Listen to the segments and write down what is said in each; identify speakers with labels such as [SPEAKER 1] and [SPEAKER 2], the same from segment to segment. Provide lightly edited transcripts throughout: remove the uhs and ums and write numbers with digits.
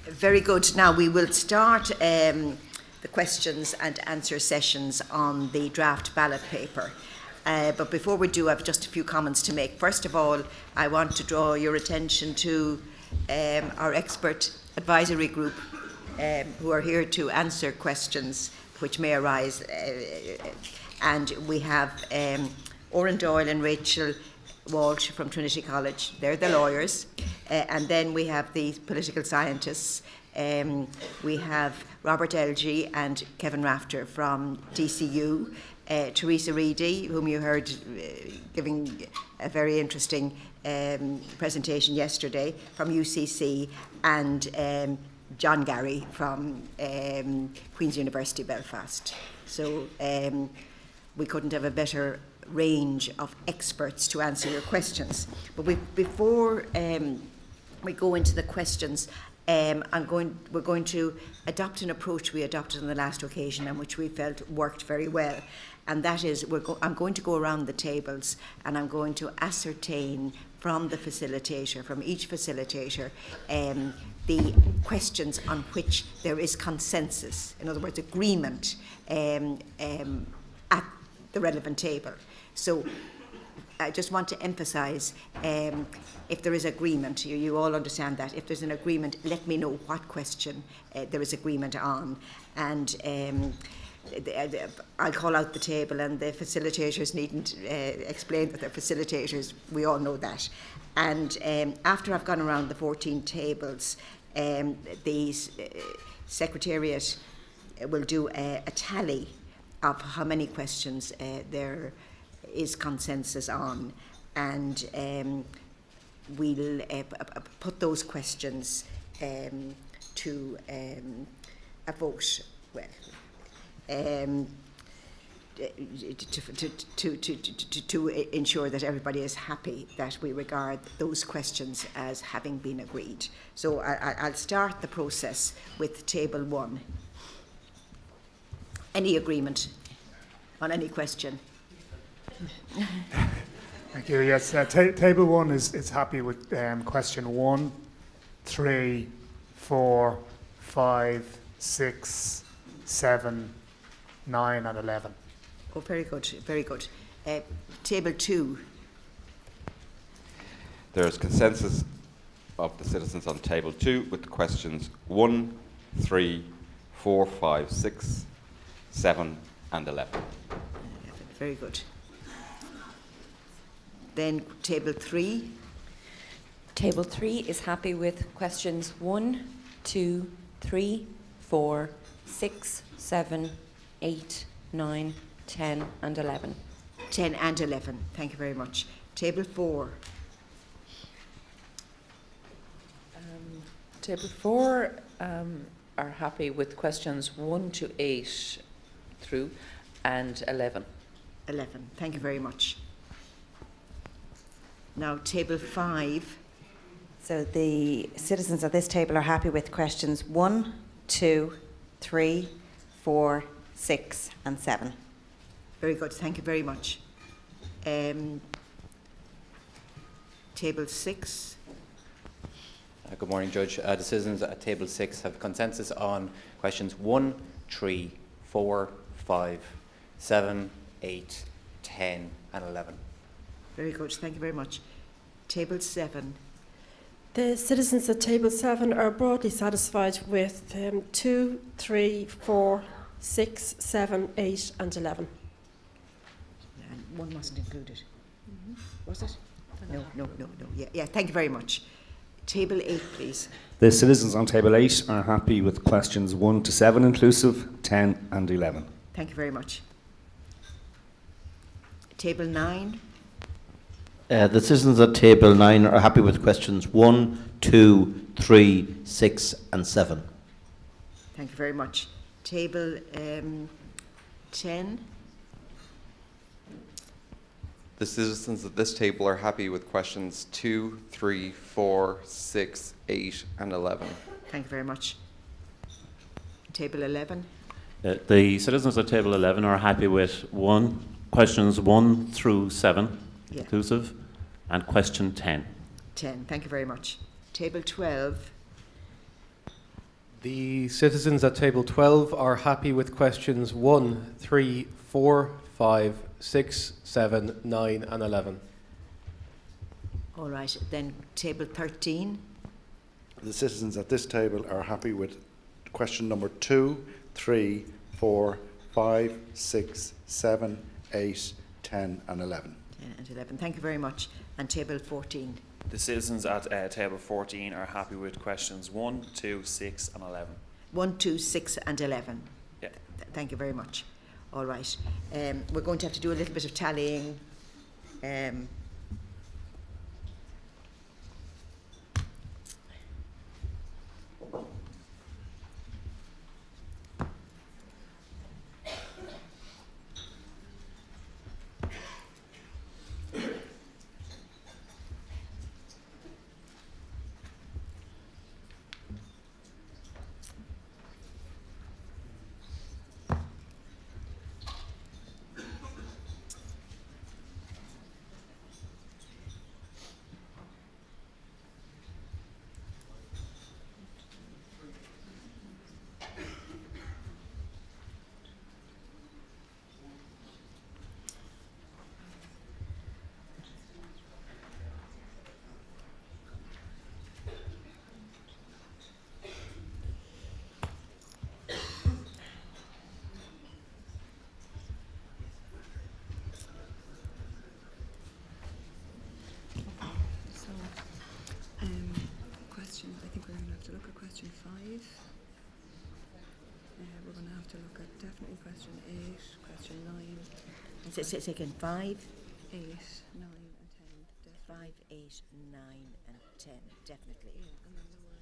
[SPEAKER 1] Very good. Now we will start the questions and answer sessions on the draft ballot paper. But before we do, I have just a few comments to make. First of all, I want to draw your attention to our expert advisory group who are here to answer questions which may arise. And we have Oran Doyle and Rachel Walsh from Trinity College. They're the lawyers. And then we have the political scientists. We have Robert Elgie and Kevin Rafter from DCU. Teresa Reedy, whom you heard giving a very interesting presentation yesterday, from UCC, and John Gary from Queen's University Belfast. So we couldn't have a better range of experts to answer your questions. But before we go into the questions, we're going to adopt an approach we adopted on the last occasion and which we felt worked very well. And that is, I'm going to go around the tables and I'm going to ascertain from the facilitator, from each facilitator, the questions on which there is consensus, in other words, agreement at the relevant table. So I just want to emphasise, if there is agreement, you all understand that. If there's an agreement, let me know what question there is agreement on. And I'll call out the table, and the facilitators needn't explain that they're facilitators. We all know that. And after I've gone around the 14 tables, the Secretariat will do a tally of how many questions there is consensus on, and we'll put those questions to a vote. Well, to ensure that everybody is happy that we regard those questions as having been agreed. So I'll start the process with table 1. Any agreement on any question?
[SPEAKER 2] Thank you. Yes, table 1 is happy with question 1, 3, 4, 5, 6, 7, 9 and 11.
[SPEAKER 1] Oh, very good, very good. Table 2.
[SPEAKER 3] There is consensus of the citizens on table 2 with the questions 1, 3, 4, 5, 6, 7 and 11.
[SPEAKER 1] Very good. Then table 3.
[SPEAKER 4] Table 3 is happy with questions 1, 2, 3, 4, 6, 7, 8, 9, 10 and 11.
[SPEAKER 1] 10 and 11. Thank you very much. Table 4.
[SPEAKER 5] Table 4 are happy with questions 1 to 8 through and 11.
[SPEAKER 1] 11. Thank you very much. Now, table 5.
[SPEAKER 4] So the citizens at this table are happy with questions 1, 2, 3, 4, 6 and 7.
[SPEAKER 1] Very good. Thank you very much. Table 6.
[SPEAKER 6] Good morning, Judge. The citizens at table 6 have consensus on questions 1, 3, 4, 5, 7, 8, 10 and 11.
[SPEAKER 1] Very good. Thank you very much. Table 7.
[SPEAKER 7] The citizens at table 7 are broadly satisfied with 2, 3, 4, 6, 7, 8 and 11.
[SPEAKER 1] And 1 wasn't included. Was it? No. Yeah, thank you very much. Table 8, please.
[SPEAKER 8] The citizens on table 8 are happy with questions 1 to 7 inclusive, 10 and 11.
[SPEAKER 1] Thank you very much. Table 9.
[SPEAKER 9] The citizens at table 9 are happy with questions 1, 2, 3, 6 and 7.
[SPEAKER 1] Thank you very much. Table 10.
[SPEAKER 10] The citizens at this table are happy with questions 2, 3, 4, 6, 8 and 11.
[SPEAKER 1] Thank you very much. Table 11.
[SPEAKER 11] The citizens at table 11 are happy with questions 1 through 7 inclusive, and question 10.
[SPEAKER 1] 10. Thank you very much. Table 12.
[SPEAKER 12] The citizens at table 12 are happy with questions 1, 3, 4, 5, 6, 7, 9 and 11.
[SPEAKER 1] All right, then table 13.
[SPEAKER 13] The citizens at this table are happy with question number 2, 3, 4, 5, 6, 7, 8, 10 and 11.
[SPEAKER 1] 10 and 11. Thank you very much. And table 14.
[SPEAKER 14] The citizens at table 14 are happy with questions 1, 2, 6 and 11.
[SPEAKER 1] 1, 2, 6 and 11.
[SPEAKER 14] Yeah.
[SPEAKER 1] Thank you very much. All right. We're going to have to do a little bit of tallying.
[SPEAKER 15] I think we're going to have to look at question 5. We're going to have to look at definitely question 8, question 9.
[SPEAKER 1] Second 5.
[SPEAKER 15] 8, 9 and 10.
[SPEAKER 1] 5, 8, 9 and 10. Definitely.
[SPEAKER 15] Yeah, and then there were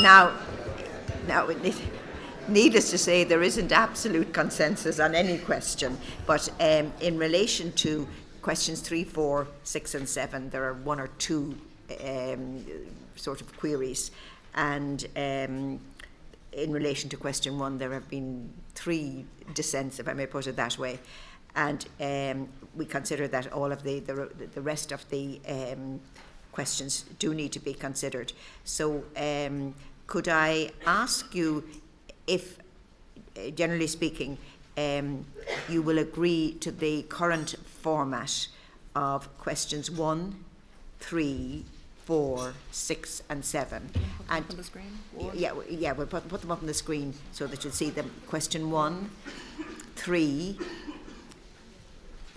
[SPEAKER 1] Now, needless to say, there isn't absolute consensus on any question, but in relation to questions 3, 4, 6 and 7, there are 1 or 2 sort of queries. And in relation to question 1, there have been 3 dissents, if I may put it that way. And we consider that all of the rest of the questions do need to be considered. So could I ask you if, generally speaking, you will agree to the current format of questions 1, 3, 4, 6 and 7.
[SPEAKER 15] Put them up on the screen?
[SPEAKER 1] Yeah, we'll put them up on the screen so that you'll see them. Question 1, 3,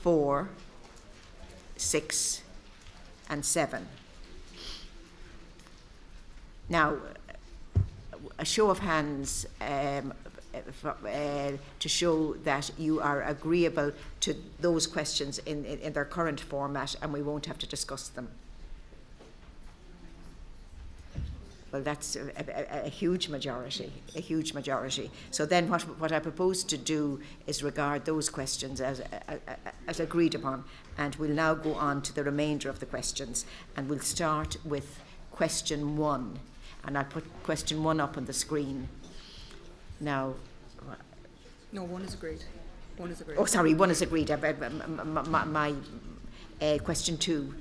[SPEAKER 1] 4, 6 and 7. Now, a show of hands to show that you are agreeable to those questions in their current format, and we won't have to discuss them. Well, that's a huge majority, a huge majority. So then what I propose to do is regard those questions as agreed upon, and we'll now go on to the remainder of the questions, and we'll start with question 1, and I'll put question 1 up on the screen. Now,
[SPEAKER 15] No, 1 is agreed. 1 is agreed.
[SPEAKER 1] oh, sorry, 1 is agreed. My question 2.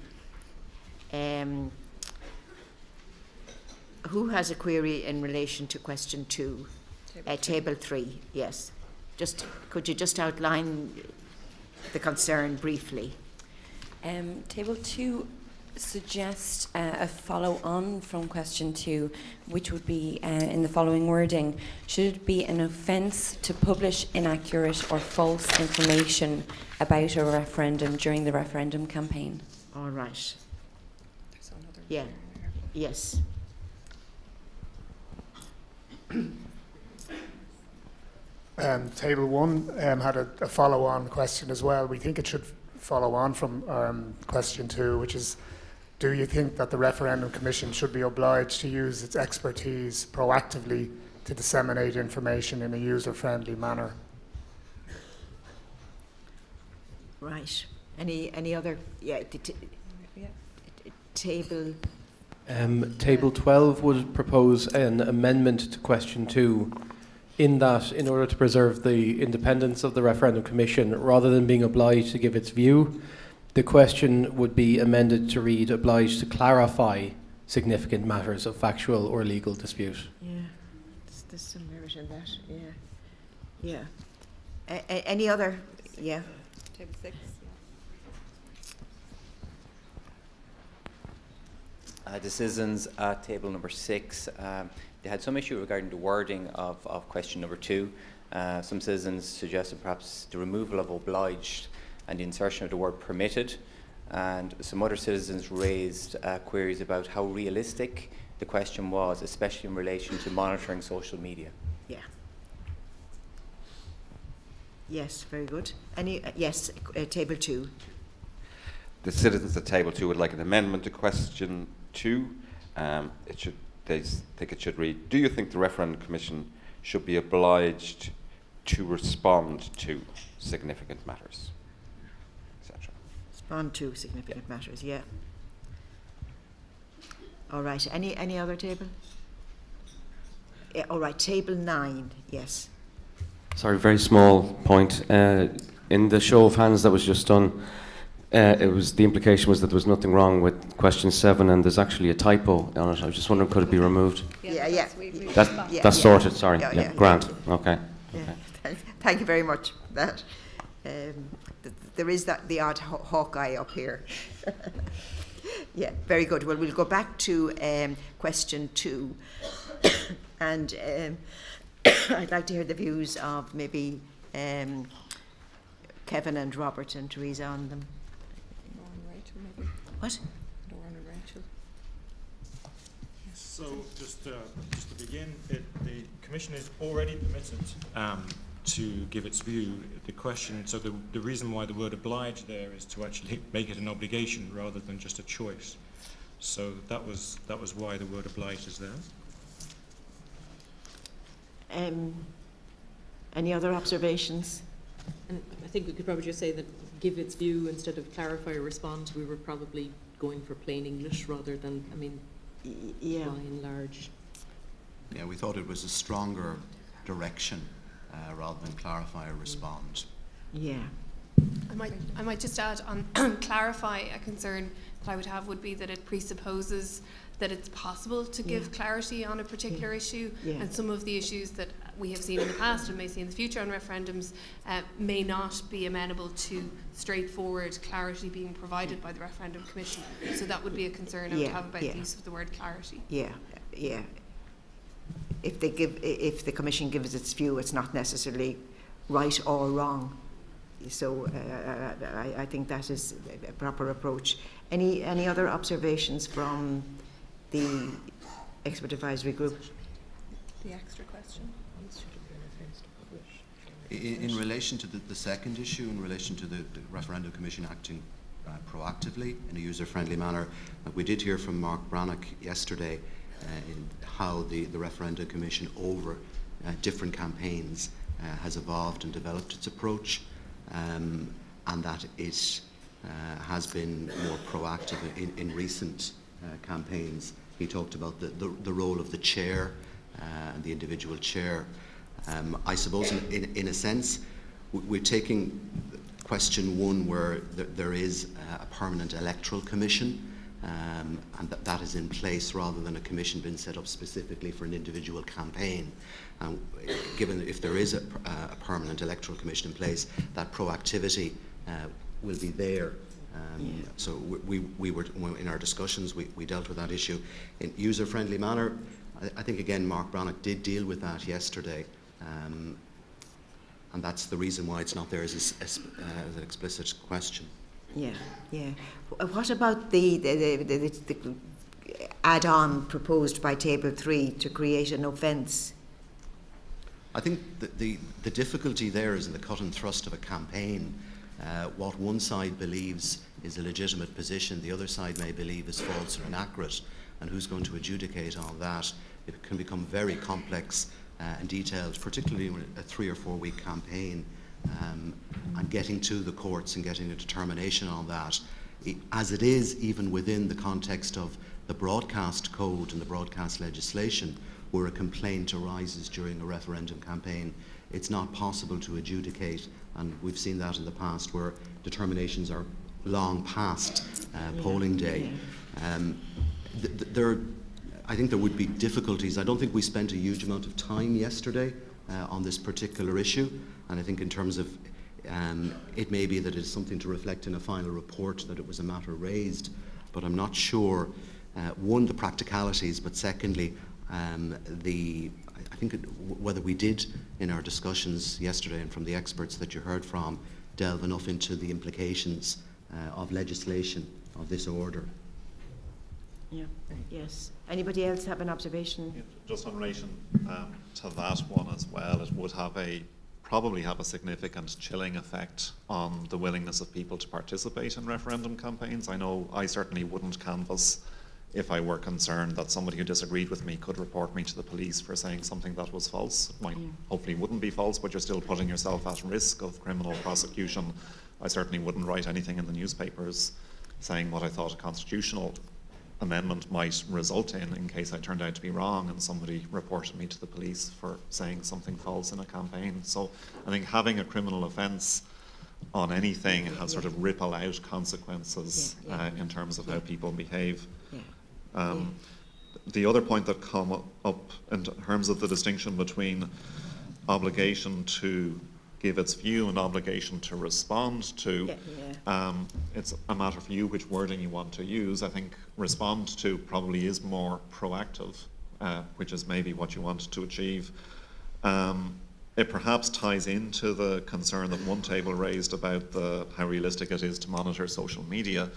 [SPEAKER 1] Who has a query in relation to question 2? Table 3, yes. Could you just outline the concern briefly?
[SPEAKER 4] Table 2 suggests a follow-on from question 2, which would be in the following wording: should it be an offence to publish inaccurate or false information about a referendum during the referendum campaign?
[SPEAKER 1] All right.
[SPEAKER 15] There's another.
[SPEAKER 1] Yeah. Yes.
[SPEAKER 2] Table 1 had a follow-on question as well. We think it should follow on from question 2, which is, do you think that the Referendum Commission should be obliged to use its expertise proactively to disseminate information in a user-friendly manner?
[SPEAKER 1] Right. Any other? Yeah. Table.
[SPEAKER 12] Table 12 would propose an amendment to question 2, in that, in order to preserve the independence of the Referendum Commission, rather than being obliged to give its view, the question would be amended to read, obliged to clarify significant matters of factual or legal dispute.
[SPEAKER 1] Yeah, there's some merit in that. Yeah. Any other? Yeah.
[SPEAKER 15] Table 6.
[SPEAKER 6] The citizens at table number 6, they had some issue regarding the wording of question number 2. Some citizens suggested perhaps the removal of obliged and the insertion of the word permitted, and some other citizens raised queries about how realistic the question was, especially in relation to monitoring social media.
[SPEAKER 1] Yeah. Yes, very good. Yes, table 2.
[SPEAKER 3] The citizens at table 2 would like an amendment to question 2. They think it should read, do you think the Referendum Commission should be obliged to respond to significant matters, etc.?
[SPEAKER 1] Respond to significant matters, yeah. All right, any other table? Yeah, all right, table 9, yes.
[SPEAKER 11] Sorry, very small point. In the show of hands that was just done, the implication was that there was nothing wrong with question 7, and there's actually a typo on it. I was just wondering, could it be removed?
[SPEAKER 1] Yeah.
[SPEAKER 11] That's sorted. Sorry.
[SPEAKER 1] Yeah.
[SPEAKER 11] Grant. Okay.
[SPEAKER 1] Yeah. Thank you very much for that. There is the odd Hawkeye up here. Yeah, very good. Well, we'll go back to question 2, and I'd like to hear the views of maybe Kevin and Robert and Teresa on them.
[SPEAKER 15] Rachel, maybe.
[SPEAKER 1] What?
[SPEAKER 15] Lauren and Rachel.
[SPEAKER 16] So just to begin, the Commission is already permitted to give its view. The question, so the reason why the word oblige there is to actually make it an obligation rather than just a choice. So that was why the word oblige is there.
[SPEAKER 1] Any other observations?
[SPEAKER 17] And I think we could probably just say that give its view instead of clarify or respond, we were probably going for plain English rather than, I mean,
[SPEAKER 1] yeah.
[SPEAKER 17] by and large.
[SPEAKER 18] Yeah, we thought it was a stronger direction rather than clarify or respond.
[SPEAKER 1] Yeah.
[SPEAKER 19] I might just add on clarify. A concern that I would have would be that it presupposes that it's possible to give clarity on a particular issue, and some of the issues that we have seen in the past and may see in the future on referendums may not be amenable to straightforward clarity being provided by the Referendum Commission. So that would be a concern I would have about the use of the word clarity.
[SPEAKER 1] Yeah, yeah. If the Commission gives its view, it's not necessarily right or wrong. So I think that is a proper approach. Any other observations from the Expert Advisory Group?
[SPEAKER 15] The extra question.
[SPEAKER 18] In relation to the second issue, in relation to the Referendum Commission acting proactively in a user-friendly manner, we did hear from Mark Brannock yesterday in how the Referendum Commission over different campaigns has evolved and developed its approach, and that it has been more proactive in recent campaigns. He talked about the role of the chair and the individual chair. I suppose in a sense we're taking question one where there is a permanent electoral commission, and that is in place rather than a commission being set up specifically for an individual campaign. Given if there is a permanent electoral commission in place, that proactivity will be there. So we were, in our discussions, we dealt with that issue in user-friendly manner. I think again Mark Brannock did deal with that yesterday, and that's the reason why it's not there as an explicit question.
[SPEAKER 1] Yeah, yeah. What about the add-on proposed by Table 3 to create an offence?
[SPEAKER 18] I think that the difficulty there is in the cut and thrust of a campaign. What one side believes is a legitimate position, the other side may believe is false or inaccurate, and who's going to adjudicate on that? It can become very complex and detailed, particularly in a 3 or 4 week campaign, and getting to the courts and getting a determination on that. As it is, even within the context of the broadcast code and the broadcast legislation, where a complaint arises during a referendum campaign, it's not possible to adjudicate, and we've seen that in the past where determinations are long past polling day. I think there would be difficulties. I don't think we spent a huge amount of time yesterday on this particular issue, and I think in terms of it may be that it's something to reflect in a final report that it was a matter raised, but I'm not sure, one, the practicalities, but secondly, I think whether we did in our discussions yesterday and from the experts that you heard from delve enough into the implications of legislation of this order.
[SPEAKER 1] Yeah. Yes. Anybody else have an observation?
[SPEAKER 20] Yeah, just in relation to that one as well, it would probably have a significant chilling effect on the willingness of people to participate in referendum campaigns. I know I certainly wouldn't canvass if I were concerned that somebody who disagreed with me could report me to the police for saying something that was false. It might hopefully wouldn't be false, but you're still putting yourself at risk of criminal prosecution. I certainly wouldn't write anything in the newspapers saying what I thought a constitutional amendment might result in case I turned out to be wrong and somebody reported me to the police for saying something false in a campaign. So I think having a criminal offence on anything has sort of ripple out consequences in terms of how people behave. The other point that come up in terms of the distinction between obligation to give its view and obligation to respond to, it's a matter for you which wording you want to use. I think respond to probably is more proactive, which is maybe what you want to achieve. It perhaps ties into the concern that one table raised about how realistic it is to monitor social media,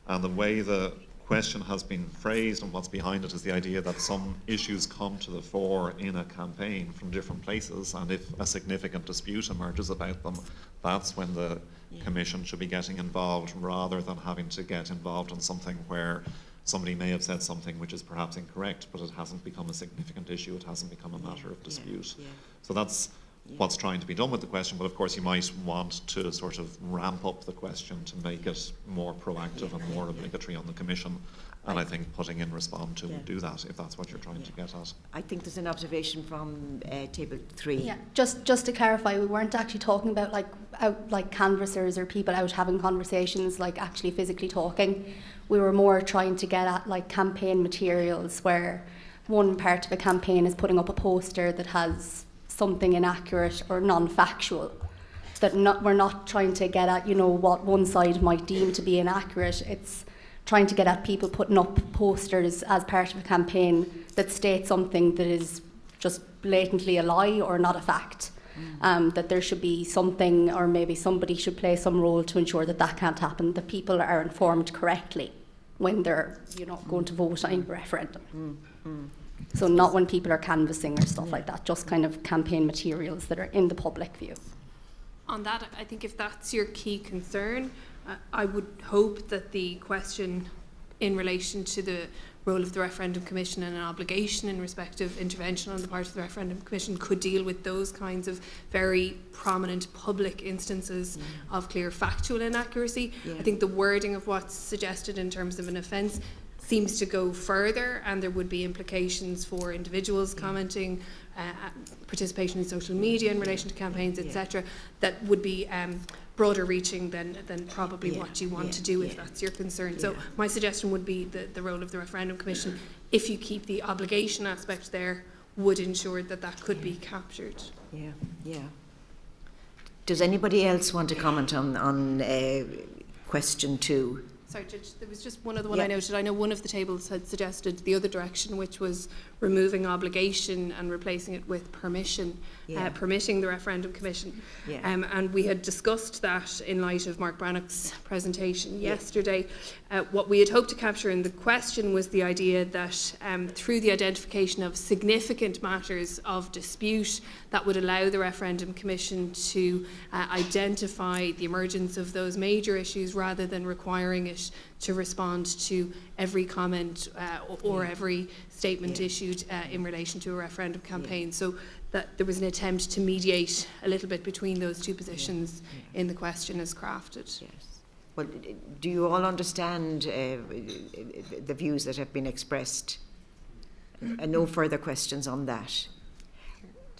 [SPEAKER 20] and the way the question has been phrased and what's behind it is the idea that some issues come to the fore in a campaign from different places, and if a significant dispute emerges about them, that's when the Commission should be getting involved rather than having to get involved in something where somebody may have said something which is perhaps incorrect, but it hasn't become a significant issue, it hasn't become a matter of dispute. So that's what's trying to be done with the question, but of course you might want to sort of ramp up the question to make it more proactive and more obligatory on the Commission. And I think putting in respond to would do that, if that's what you're trying to get at.
[SPEAKER 1] I think there's an observation from table 3.
[SPEAKER 21] Yeah, just to clarify, we weren't actually talking about like canvassers or people out having conversations, like actually physically talking. We were more trying to get at like campaign materials where one part of a campaign is putting up a poster that has something inaccurate or non-factual. We're not trying to get at, what one side might deem to be inaccurate. It's trying to get at people putting up posters as part of a campaign that state something that is just blatantly a lie or not a fact. That there should be something, or maybe somebody should play some role to ensure that that can't happen, that people are informed correctly when they're going to vote on a referendum. So not when people are canvassing or stuff like that, just kind of campaign materials that are in the public view.
[SPEAKER 19] On that, I think if that's your key concern, I would hope that the question in relation to the role of the Referendum Commission and an obligation in respect of intervention on the part of the Referendum Commission could deal with those kinds of very prominent public instances of clear factual inaccuracy. I think the wording of what's suggested in terms of an offence seems to go further, and there would be implications for individuals commenting, participation in social media in relation to campaigns, etc., that would be broader reaching than probably what you want to do if that's your concern. So my suggestion would be that the role of the Referendum Commission, if you keep the obligation aspect there, would ensure that that could be captured.
[SPEAKER 1] Does anybody else want to comment on question 2?
[SPEAKER 19] Sorry, Judge, there was just one other one I noted. I know one of the tables had suggested the other direction, which was removing obligation and replacing it with permission, permitting the Referendum Commission. And we had discussed that in light of Mark Brannock's presentation yesterday. What we had hoped to capture in the question was the idea that through the identification of significant matters of dispute, that would allow the Referendum Commission to identify the emergence of those major issues rather than requiring it to respond to every comment or every statement issued in relation to a referendum campaign. So that there was an attempt to mediate a little bit between those two positions in the question as crafted.
[SPEAKER 1] Well, do you all understand the views that have been expressed? And no further questions on that?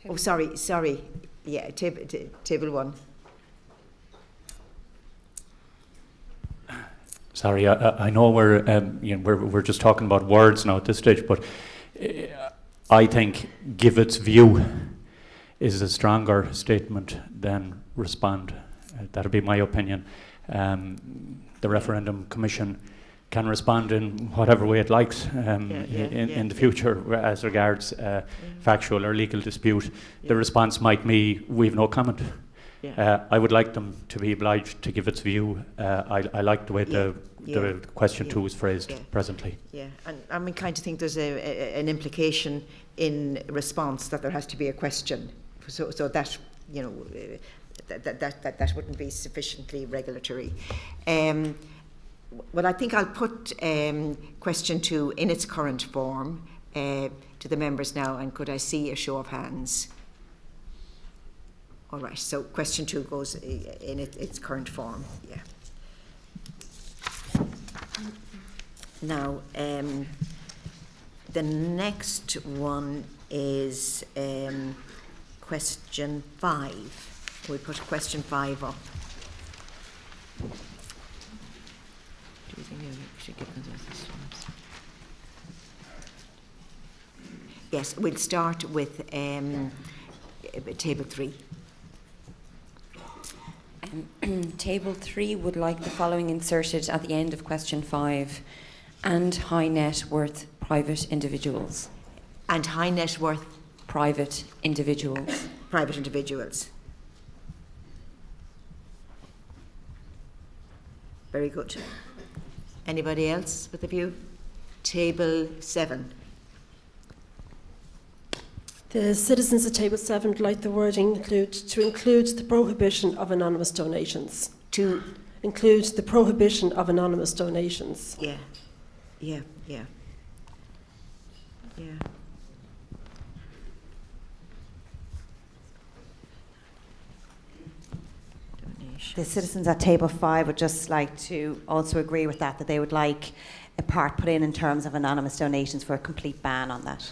[SPEAKER 1] Oh, sorry. Yeah, table 1.
[SPEAKER 22] Sorry, I know we're just talking about words now at this stage, but I think give its view is a stronger statement than respond. That'll be my opinion. The Referendum Commission can respond in whatever way it likes in the future as regards factual or legal dispute. The response might be, we've no comment. I would like them to be obliged to give its view. I like the way the question 2 is phrased presently.
[SPEAKER 1] And I'm inclined to think there's an implication in response that there has to be a question. So that, that wouldn't be sufficiently regulatory. Well, I think I'll put question 2 in its current form to the members now, and could I see a show of hands? All right, so question 2 goes in its current form, Now, the next one is question 5. We put question 5 up. Do you think we should give them those? Yes, we'll start with table 3.
[SPEAKER 4] Table 3 would like the following inserted at the end of question 5. And high net worth private individuals.
[SPEAKER 1] And high net worth
[SPEAKER 4] private individuals.
[SPEAKER 1] Private individuals. Very good. Anybody else with a view? Table 7.
[SPEAKER 7] The citizens at Table 7 would like the wording to include the prohibition of anonymous donations.
[SPEAKER 1] To
[SPEAKER 7] include the prohibition of anonymous donations.
[SPEAKER 1] Yeah.
[SPEAKER 5] The citizens at table 5 would just like to also agree with that they would like a part put in terms of anonymous donations for a complete ban on that.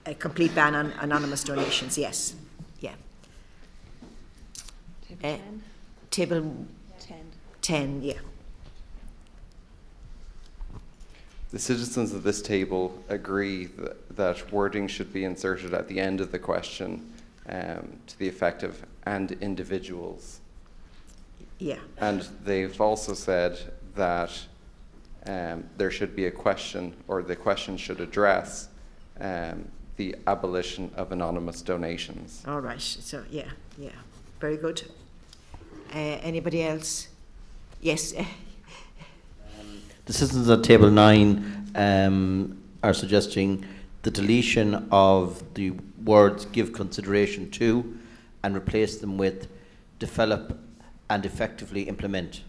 [SPEAKER 1] A complete ban on anonymous donations, yes. Yeah. Table 10, yeah.
[SPEAKER 10] The citizens of this table agree that wording should be inserted at the end of the question to the effect of "and individuals."
[SPEAKER 1] Yeah.
[SPEAKER 10] And they've also said that there should be a question, or the question should address the abolition of anonymous donations.
[SPEAKER 1] All right. So, yeah. Very good. Anybody else? Yes.
[SPEAKER 9] The citizens at table 9 are suggesting the deletion of the words "give consideration to" and replace them with "develop and effectively implement."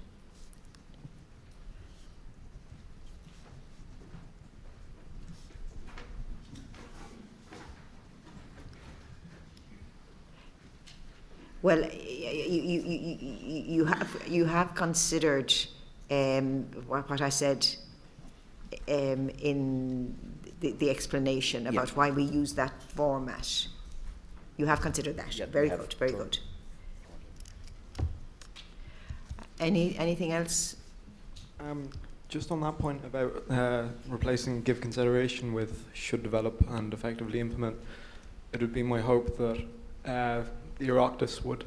[SPEAKER 1] Well, you have considered what I said in the explanation about why we use that format. You have considered that.
[SPEAKER 9] Yeah,
[SPEAKER 1] very good. Very good. Anything else?
[SPEAKER 8] Just on that point about replacing "give consideration" with "should develop and effectively implement," it would be my hope that the Oireachtas would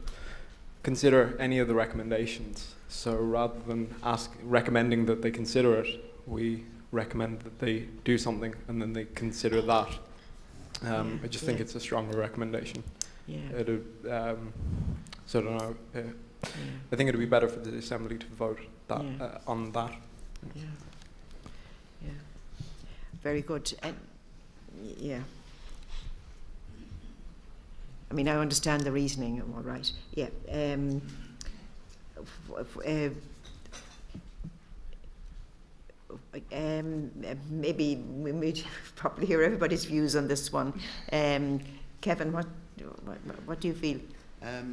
[SPEAKER 8] consider any of the recommendations. So rather than recommending that they consider it, we recommend that they do something and then they consider that. I just think it's a stronger recommendation.
[SPEAKER 1] Yeah.
[SPEAKER 8] So I don't know. I think it would be better for the Assembly to vote that on that.
[SPEAKER 1] Yeah. Very good. And yeah. I mean, I understand the reasoning. All right. Yeah. Maybe we probably hear everybody's views on this one. Kevin, what do you feel?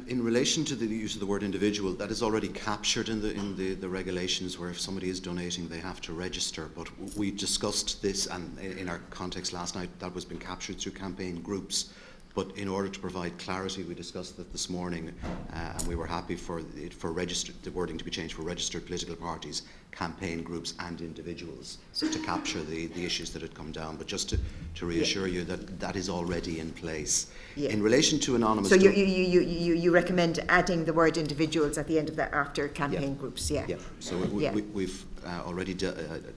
[SPEAKER 18] In relation to the use of the word "individual," that is already captured in the regulations, where if somebody is donating, they have to register. But we discussed this, and in our context last night, that was been captured through campaign groups. But in order to provide clarity, we discussed that this morning, and we were happy for the wording to be changed for registered political parties, campaign groups, and individuals, so to capture the issues that had come down. But just to reassure you that is already in place.
[SPEAKER 1] Yeah.
[SPEAKER 18] In relation to anonymous.
[SPEAKER 1] So you recommend adding the word "individuals" at the end of that after campaign groups, yeah.
[SPEAKER 18] Yeah. So we've already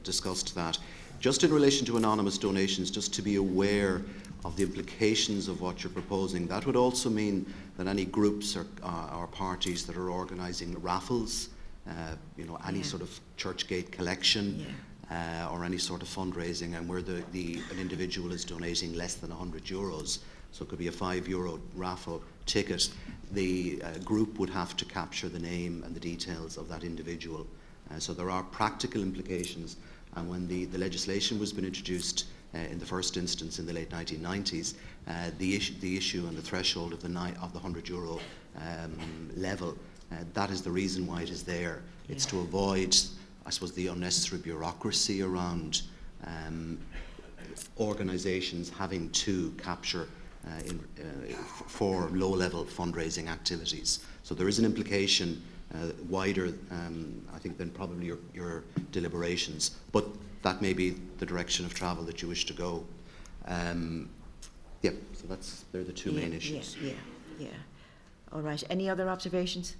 [SPEAKER 18] discussed that. Just in relation to anonymous donations, just to be aware of the implications of what you're proposing. That would also mean that any groups or parties that are organising raffles, any sort of Churchgate collection, or any sort of fundraising, and where an individual is donating less than €100, so it could be a €5 raffle ticket, the group would have to capture the name and the details of that individual. So there are practical implications, and when the legislation was been introduced in the first instance in the late 1990s, the issue and the threshold of the €100 level, that is the reason why it is there. It's to avoid, I suppose, the unnecessary bureaucracy around organisations having to capture for low-level fundraising activities. So there is an implication wider, I think, than probably your deliberations, but that may be the direction of travel that you wish to go. So they're the two main issues.
[SPEAKER 1] Yeah. All right. Any other observations?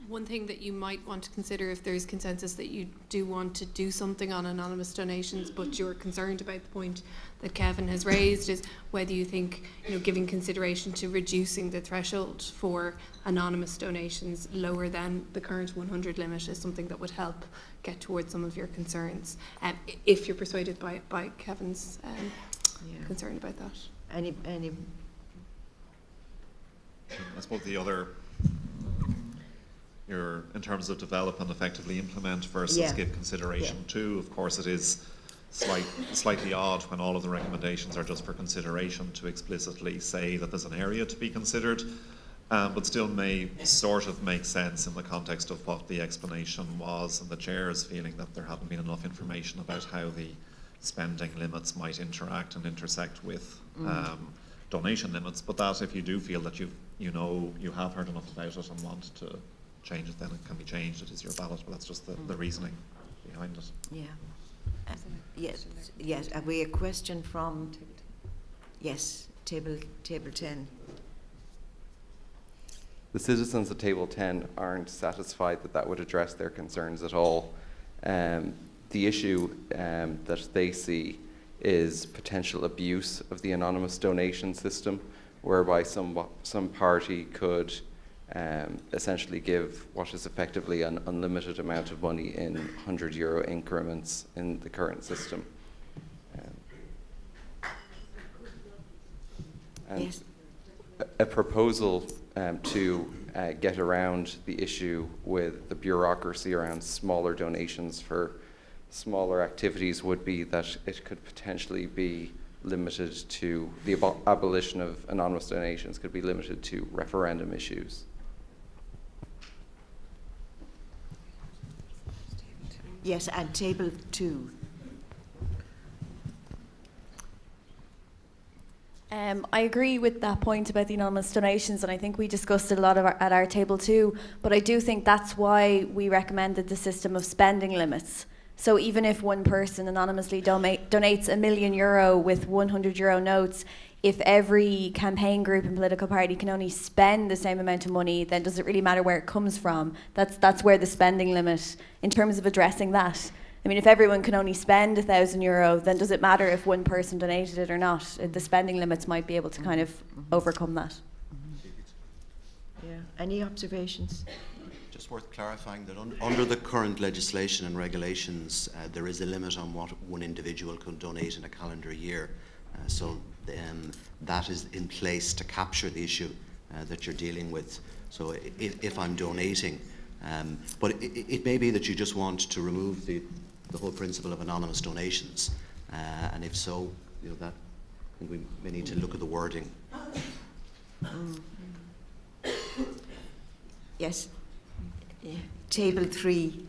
[SPEAKER 19] One thing that you might want to consider, if there's consensus that you do want to do something on anonymous donations, but you're concerned about the point that Kevin has raised, is whether you think, giving consideration to reducing the threshold for anonymous donations lower than the current 100 limit is something that would help get towards some of your concerns, if you're persuaded by Kevin's concern about that.
[SPEAKER 1] Any?
[SPEAKER 20] I suppose the other, in terms of develop and effectively implement versus give consideration to, of course it is slightly odd when all of the recommendations are just for consideration to explicitly say that there's an area to be considered. but still may sort of make sense in the context of what the explanation was, and the chair's feeling that there hadn't been enough information about how the spending limits might interact and intersect with donation limits. But that, if you do feel that you have heard enough about it and want to change it, then it can be changed. It is your ballot, but that's just the reasoning behind it.
[SPEAKER 1] Yeah. Yes. Have we a question from? Yes, table 10.
[SPEAKER 10] The citizens at table 10 aren't satisfied that that would address their concerns at all. The issue that they see is potential abuse of the anonymous donation system, whereby some party could essentially give what is effectively an unlimited amount of money in €100 increments in the current system. And
[SPEAKER 1] yes.
[SPEAKER 10] A proposal to get around the issue with the bureaucracy around smaller donations for smaller activities would be that it could potentially be limited to, the abolition of anonymous donations could be limited to referendum issues.
[SPEAKER 1] Yes, and table 2.
[SPEAKER 13] I agree with that point about the anonymous donations, and I think we discussed it a lot at our table 2, but I do think that's why we recommended the system of spending limits. So even if one person anonymously donates €1 million with €100 notes, if every campaign group and political party can only spend the same amount of money, then does it really matter where it comes from? That's where the spending limit, in terms of addressing that. I mean, if everyone can only spend €1,000, then does it matter if one person donated it or not? The spending limits might be able to kind of overcome that.
[SPEAKER 1] Yeah. Any observations?
[SPEAKER 18] Just worth clarifying that under the current legislation and regulations, there is a limit on what one individual can donate in a calendar year. So that is in place to capture the issue that you're dealing with. So if I'm donating, but it may be that you just want to remove the whole principle of anonymous donations, and if so, that I think we may need to look at the wording.
[SPEAKER 1] Yes. Yeah. Table 3.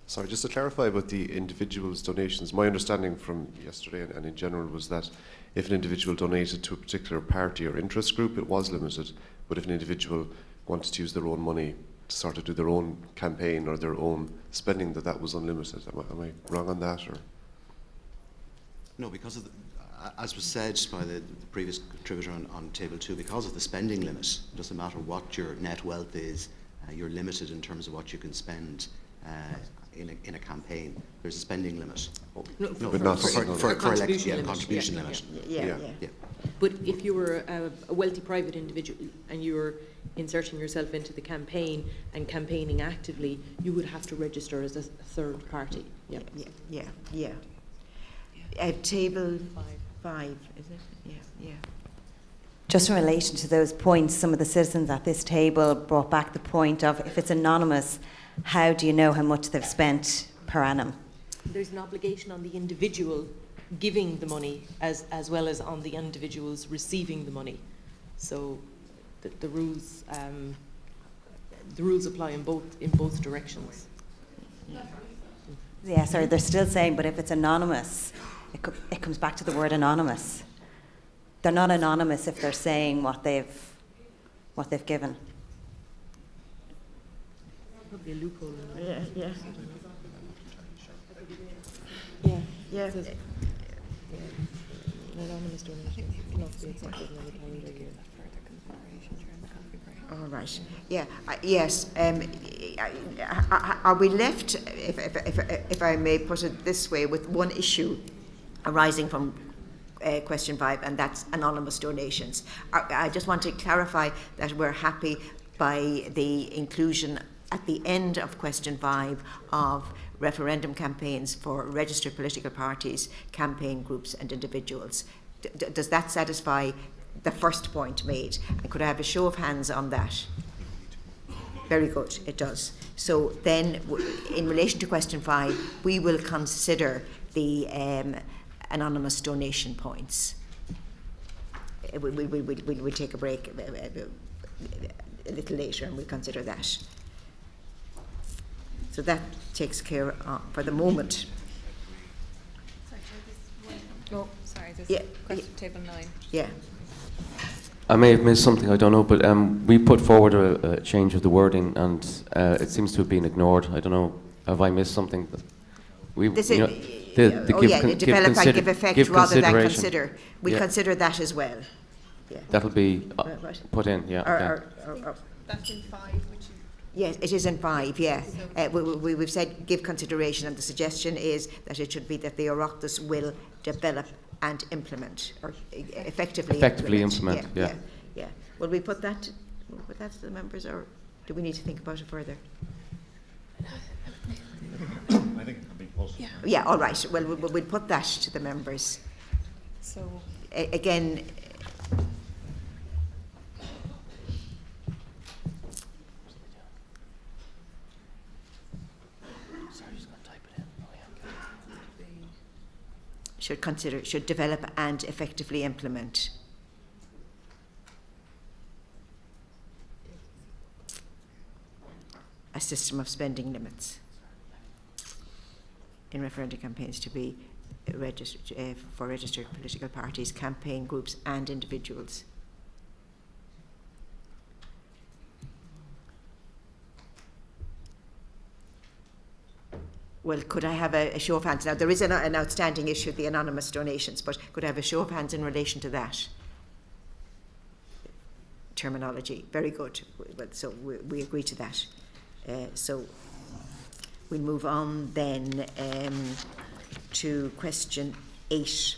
[SPEAKER 14] Sorry, just to clarify about the individual's donations, my understanding from yesterday and in general was that if an individual donated to a particular party or interest group, it was limited, but if an individual wanted to use their own money to sort of do their own campaign or their own spending, that was unlimited. Am I wrong on that? Or?
[SPEAKER 18] No, because of as was said by the previous contributor on table 2, because of the spending limit, it doesn't matter what your net wealth is, you're limited in terms of what you can spend in a campaign. There's a spending limit.
[SPEAKER 17] For contribution limit.
[SPEAKER 18] Contribution limit.
[SPEAKER 1] Yeah.
[SPEAKER 17] But if you were a wealthy private individual and you were inserting yourself into the campaign and campaigning actively, you would have to register as a third party.
[SPEAKER 1] Yeah. Table 5, is it? Yeah.
[SPEAKER 5] Just in relation to those points, some of the citizens at this table brought back the point of, if it's anonymous, how do you know how much they've spent per annum?
[SPEAKER 17] There's an obligation on the individual giving the money as well as on the individuals receiving the money. So the rules apply in both directions.
[SPEAKER 5] Yeah, sorry, they're still saying, but if it's anonymous, it comes back to the word anonymous. They're not anonymous if they're saying what they've given.
[SPEAKER 17] Probably a loophole.
[SPEAKER 1] Yeah.
[SPEAKER 17] Anonymous donation cannot be accepted in the calendar year.
[SPEAKER 1] All right. Yeah. Yes. Are we left, if I may put it this way, with one issue arising from question 5, and that's anonymous donations? I just want to clarify that we're happy by the inclusion at the end of question 5 of referendum campaigns for registered political parties, campaign groups and individuals. Does that satisfy the first point made? And could I have a show of hands on that? Very good, it does. So then, in relation to question 5, we will consider the anonymous donation points. we'll take a break a little later and we'll consider that. So that takes care for the moment.
[SPEAKER 15] Oh, sorry, this
[SPEAKER 1] Yeah,
[SPEAKER 15] question, table 9.
[SPEAKER 1] Yeah.
[SPEAKER 11] I may have missed something, I don't know, but we put forward a change of the wording and it seems to have been ignored. I don't know, have I missed something? We,
[SPEAKER 1] This
[SPEAKER 11] you know,
[SPEAKER 1] develop and give effect rather than consider. We'll
[SPEAKER 11] Yeah.
[SPEAKER 1] consider that as well. Yeah.
[SPEAKER 11] That'll be
[SPEAKER 1] Right.
[SPEAKER 11] put in, yeah. Okay.
[SPEAKER 19] That's in 5, which is...
[SPEAKER 1] Yes, it is in 5, yeah. We've said give consideration, and the suggestion is that it should be that the Oireachtas will develop and implement, or effectively
[SPEAKER 11] implement, yeah.
[SPEAKER 1] Yeah. Will we put that to the members, or do we need to think about it further?
[SPEAKER 20] I think it can be put.
[SPEAKER 1] Yeah, all right. Well, we'll put that to the members.
[SPEAKER 15] So
[SPEAKER 1] Again, should develop and effectively implement. A system of spending limits in referendum campaigns to be registered for registered political parties, campaign groups and individuals. Well, could I have a show of hands? Now, there is an outstanding issue, the anonymous donations, but could I have a show of hands in relation to that? Terminology. Very good. Well, so we agree to that. So we'll move on then to question 8.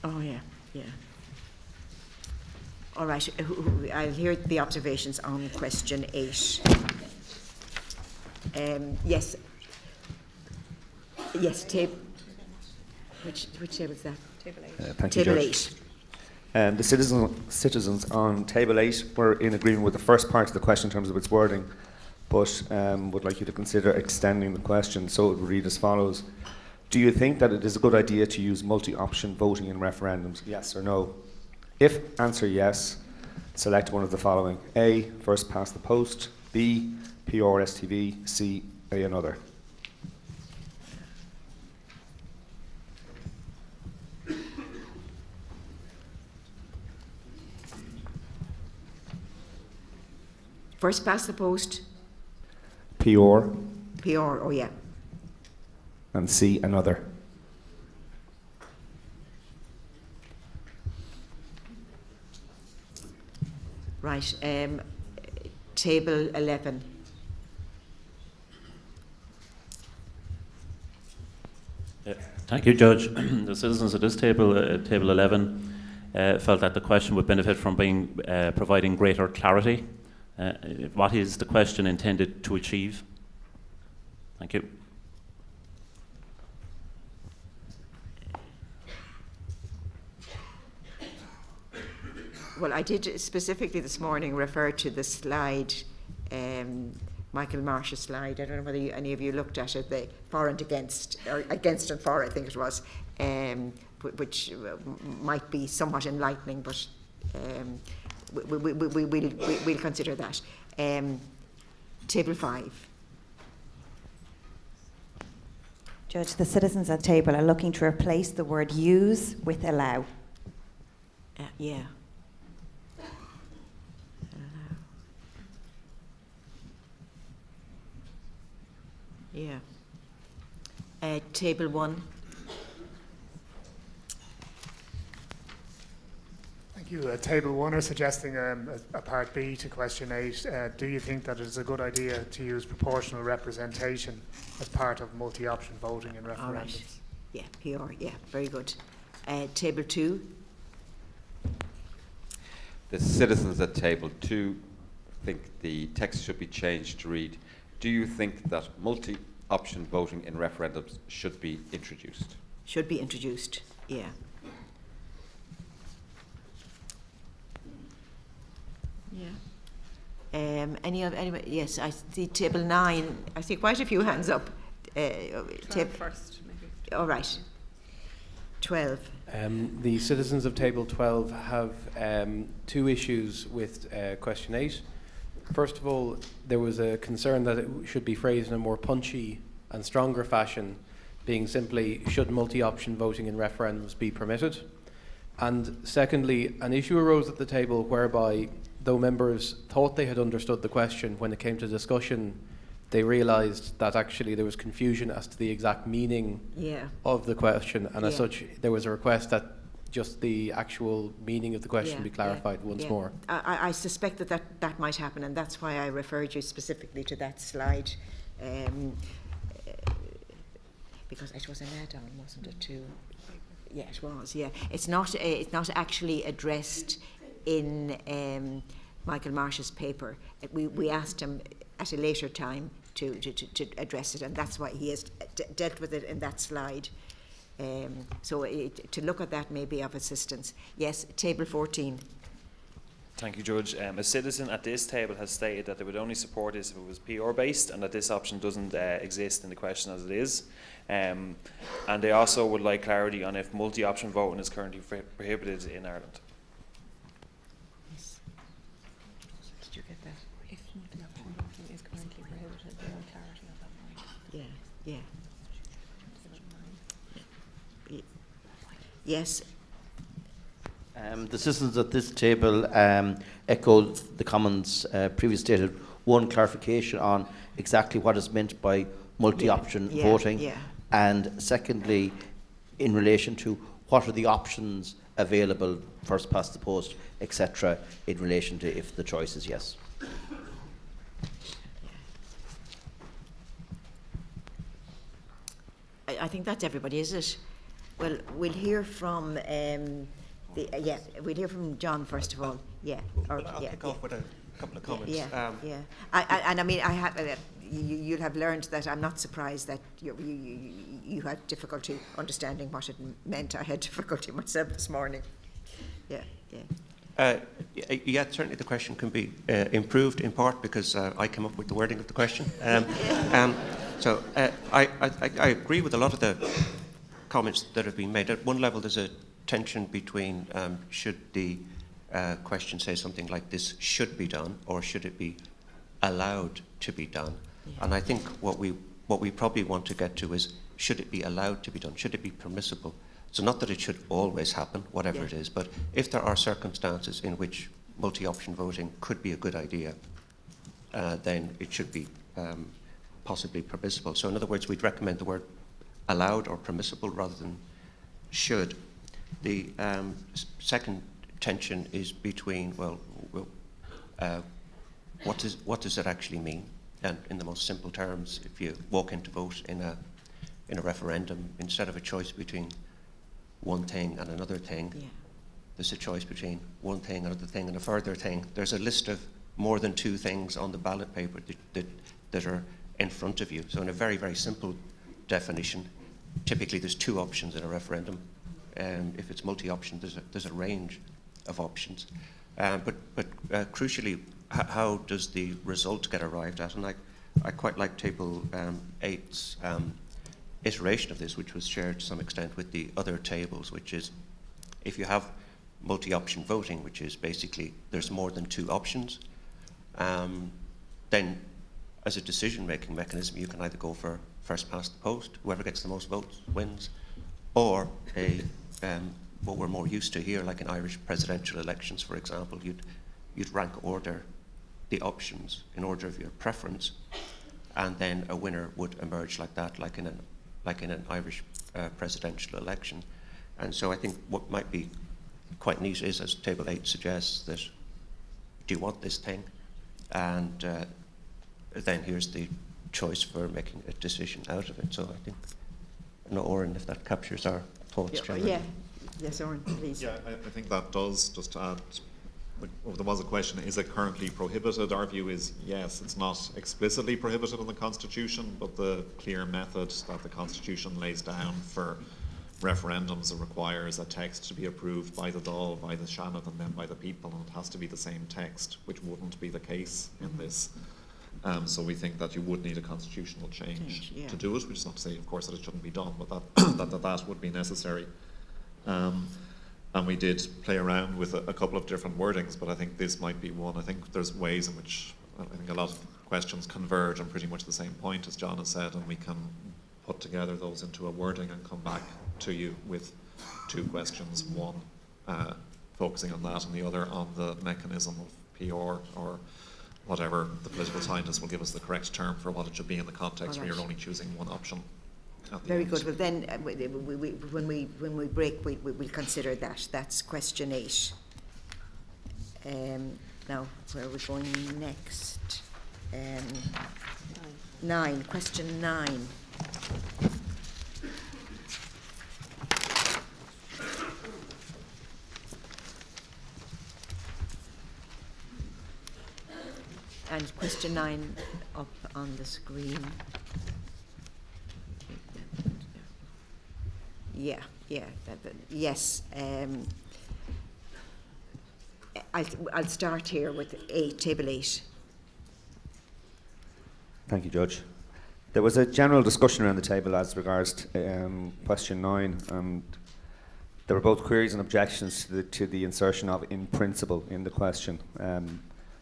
[SPEAKER 1] Oh, yeah. All right, I'll hear the observations on question 8. Yes, which table is that?
[SPEAKER 15] table 8.
[SPEAKER 2] Thank you,
[SPEAKER 1] Table
[SPEAKER 2] Judge.
[SPEAKER 1] 8.
[SPEAKER 2] The citizens on table 8 were in agreement with the first part of the question in terms of its wording, but would like you to consider extending the question. So it would read as follows. Do you think that it is a good idea to use multi-option voting in referendums? Yes or no? If answer yes, select one of the following. A, first past the post. B, PRSTV. C, A, another.
[SPEAKER 1] First past the post.
[SPEAKER 2] PR.
[SPEAKER 1] Oh yeah.
[SPEAKER 2] And C, another.
[SPEAKER 1] Right, table 11.
[SPEAKER 12] Thank you, Judge. The citizens at this table, table 11, felt that the question would benefit from being providing greater clarity. What is the question intended to achieve? Thank you.
[SPEAKER 1] Well, I did specifically this morning refer to the slide, Michael Marsh's slide. I don't know whether any of you looked at it, the for and against, or against and for, I think it was, which might be somewhat enlightening, but we'll consider that. Table 5.
[SPEAKER 5] Judge, the citizens at table are looking to replace the word use with allow.
[SPEAKER 1] Yeah. Yeah. Table 1.
[SPEAKER 23] Thank you. Table 1 are suggesting a part B to question 8. Do you think that it is a good idea to use proportional representation as part of multi-option voting in referendums?
[SPEAKER 1] All right. Yeah, PR, yeah, very good. Table 2.
[SPEAKER 3] The citizens at table 2 think the text should be changed to read, do you think that multi-option voting in referendums should be introduced?
[SPEAKER 1] Should be introduced, yeah. Yeah. Anyway, yes, I see table 9. I see quite a few hands up.
[SPEAKER 15] 12 first, maybe.
[SPEAKER 1] All right. 12.
[SPEAKER 6] The citizens of Table 12 have two issues with question 8. First of all, there was a concern that it should be phrased in a more punchy and stronger fashion, being simply, should multi-option voting in referendums be permitted? And secondly, an issue arose at the table whereby, though members thought they had understood the question, when it came to discussion, they realised that actually there was confusion as to the exact meaning of the question, and as such, there was a request that just the actual meaning of the question be clarified once more.
[SPEAKER 1] I suspect that might happen, and that's why I referred you specifically to that slide, because it was an add-on, wasn't it? Yeah, it was. Yeah, it's not actually addressed in Michael Marsh's paper. We asked him at a later time to address it, and that's why he has dealt with it in that slide. So to look at that may be of assistance. Yes, table 14.
[SPEAKER 16] Thank you, Judge. A citizen at this table has stated that they would only support this if it was PR based, and that this option doesn't exist in the question as it is. And they also would like clarity on if multi-option voting is currently prohibited in Ireland.
[SPEAKER 1] Yes. Did you get that?
[SPEAKER 15] If multi-option voting is currently prohibited, they want clarity on that point.
[SPEAKER 1] Yeah. Yes.
[SPEAKER 9] The citizens at this table echoed the comments previously stated. One, clarification on exactly what is meant by multi-option voting, and secondly, in relation to what are the options available, first past the post, etc., in relation to if the choice is yes.
[SPEAKER 1] I think that's everybody, is it? Well, we'll hear from we'll hear from John first of all.
[SPEAKER 21] I'll kick off with a couple of comments.
[SPEAKER 1] And I mean, you'll have learned that I'm not surprised that you had difficulty understanding what it meant. I had difficulty myself this morning.
[SPEAKER 21] Certainly the question can be improved in part because I came up with the wording of the question. So I agree with a lot of the comments that have been made. At one level, there's a tension between should the question say something like this should be done, or should it be allowed to be done? And I think what we probably want to get to is, should it be allowed to be done? Should it be permissible? So not that it should always happen, whatever it is, but if there are circumstances in which multi-option voting could be a good idea, then it should be possibly permissible. So in other words, we'd recommend the word allowed or permissible rather than should. The second tension is between, what does it actually mean? And in the most simple terms, if you walk in to vote in a referendum, instead of a choice between one thing and another thing, there's a choice between one thing, another thing, and a further thing. There's a list of more than two things on the ballot paper that are in front of you. So in a very, very simple definition, typically there's two options in a referendum. If it's multi-option, there's a range of options. But crucially, how does the result get arrived at? And I quite like Table 8's iteration of this, which was shared to some extent with the other tables, which is if you have multi-option voting, which is basically there's more than two options, then as a decision-making mechanism, you can either go for first past the post, whoever gets the most votes wins, or what we're more used to here, like in Irish presidential elections, for example, you'd rank order the options in order of your preference, and then a winner would emerge like that, like in an Irish presidential election. And so I think what might be quite neat is, as Table 8 suggests, that do you want this thing? And then here's the choice for making a decision out of it. So I think, Oren, if that captures our thoughts.
[SPEAKER 1] Yes, Oren, please.
[SPEAKER 20] Yeah, I think that does. Just to add, there was a question, is it currently prohibited? Our view is yes, it's not explicitly prohibited in the Constitution, but the clear method that the Constitution lays down for referendums, it requires a text to be approved by the Dáil, by the Seanad, and then by the people, and it has to be the same text, which wouldn't be the case in this. So we think that you would need a constitutional change to do it, which is not to say, of course, that it shouldn't be done, but that would be necessary. And we did play around with a couple of different wordings, but I think this might be one. I think there's ways in which I think a lot of questions converge on pretty much the same point, as John has said, and we can put together those into a wording and come back to you with two questions, one focusing on that and the other on the mechanism of PR, or whatever the political scientists will give us the correct term for what it should be in the context where you're only choosing one option.
[SPEAKER 1] Very good. Well, then when we break, we'll consider that. That's question 8. Now, where are we going next? 9. Question 9. And question 9 up on the screen. Yes. I'll start here with 8, table 8.
[SPEAKER 2] Thank you, Judge. There was a general discussion around the table as regards question 9, and there were both queries and objections to the insertion of "in principle" in the question.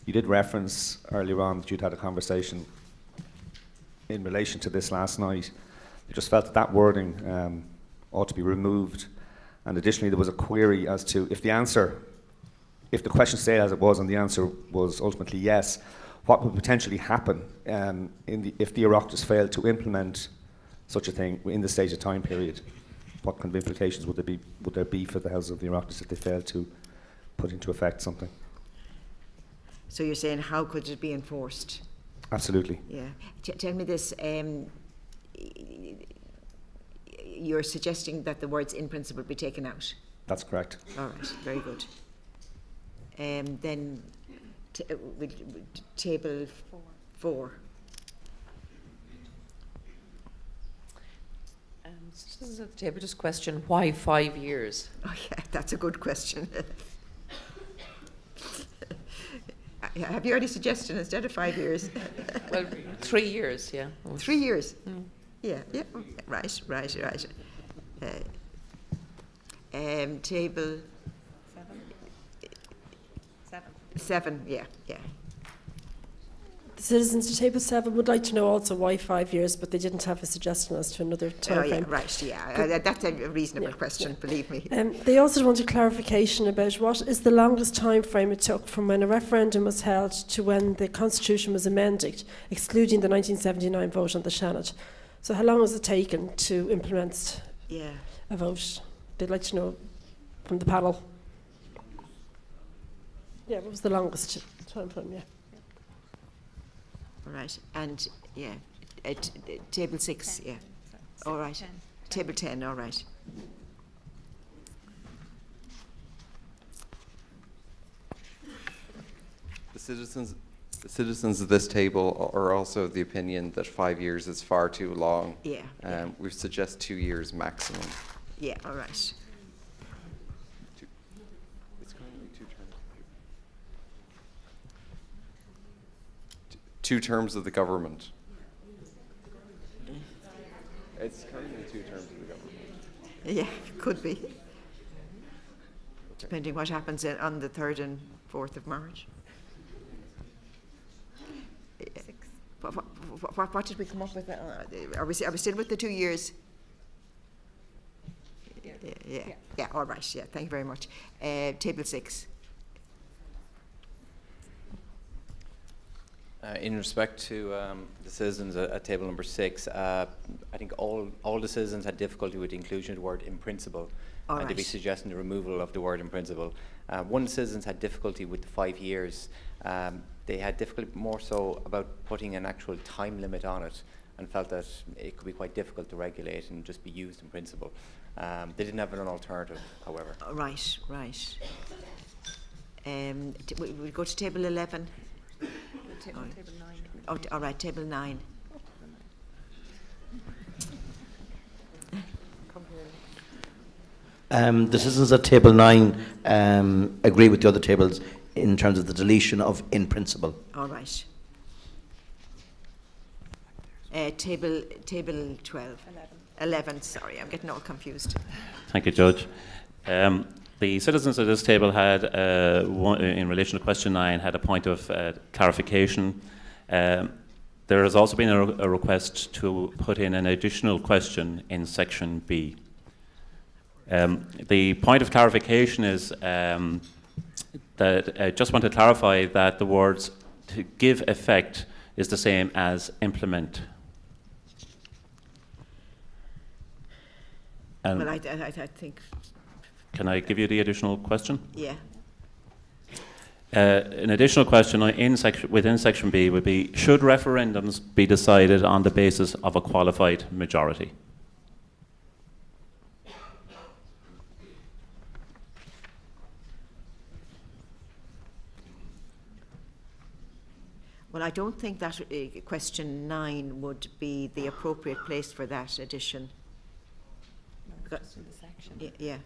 [SPEAKER 2] You did reference earlier on that you'd had a conversation in relation to this last night. You just felt that wording ought to be removed, and additionally there was a query as to if the question stayed as it was and the answer was ultimately yes, what would potentially happen if the Oireachtas failed to implement such a thing in the stated time period? What kind of implications would there be for the House of the Oireachtas if they failed to put into effect something?
[SPEAKER 1] So you're saying, how could it be enforced?
[SPEAKER 2] Absolutely.
[SPEAKER 1] Yeah. Tell me this. You're suggesting that the words "in principle" be taken out?
[SPEAKER 2] That's correct.
[SPEAKER 1] All right. Very good. Then table 4.
[SPEAKER 4] Citizens at the table just question, why 5 years?
[SPEAKER 1] Oh yeah, that's a good question. Have you any suggestion instead of 5 years?
[SPEAKER 4] Well, 3 years, yeah.
[SPEAKER 1] 3 years?
[SPEAKER 4] Mm.
[SPEAKER 1] Yeah. Right. Table 7, yeah.
[SPEAKER 7] The citizens to table 7 would like to know also why 5 years, but they didn't have a suggestion as to another time frame.
[SPEAKER 1] That's a reasonable question, believe me.
[SPEAKER 7] They also wanted clarification about what is the longest time frame it took from when a referendum was held to when the Constitution was amended, excluding the 1979 vote on the Seanad. So how long has it taken to implement a vote? They'd like to know from the panel. Yeah, what was the longest time frame,
[SPEAKER 1] All right, and table 6, 10. All right, 10. Table 10, all right.
[SPEAKER 10] The citizens of this table are also of the opinion that 5 years is far too long. We suggest 2 years maximum.
[SPEAKER 1] Yeah, all right.
[SPEAKER 10] It's currently 2 terms. 2 terms of the government. It's currently 2 terms of the government.
[SPEAKER 1] Yeah, could be. Depending what happens on the 3rd and 4th of March. 6. What did we come up with? Are we still with the 2 years? Yeah. All right. Yeah. Thank you very much. Table 6.
[SPEAKER 22] In respect to the citizens at table number 6, I think all the citizens had difficulty with the inclusion of the word "in principle," and they'd be suggesting the removal of the word "in principle." One of the citizens had difficulty with the 5 years. They had difficulty more so about putting an actual time limit on it, and felt that it could be quite difficult to regulate and just be used in principle. They didn't have an alternative, however.
[SPEAKER 1] Right. We'll go to table 11.
[SPEAKER 4] Table 9.
[SPEAKER 1] Oh, all right, table 9.
[SPEAKER 9] The citizens at table 9 agree with the other tables in terms of the deletion of in principle.
[SPEAKER 1] All right. Table 12. 11, sorry, I'm getting all confused.
[SPEAKER 12] Thank you, Judge. The citizens at this table had, in relation to question 9, had a point of clarification. There has also been a request to put in an additional question in section B. The point of clarification is that I just want to clarify that the words to give effect is the same as implement.
[SPEAKER 1] Well, I think...
[SPEAKER 12] Can I give you the additional question?
[SPEAKER 1] Yeah.
[SPEAKER 12] An additional question within section B would be, should referendums be decided on the basis of a qualified majority?
[SPEAKER 1] Well, I don't think that question 9 would be the appropriate place for that addition.
[SPEAKER 4] No, just in the section.
[SPEAKER 1] Yeah.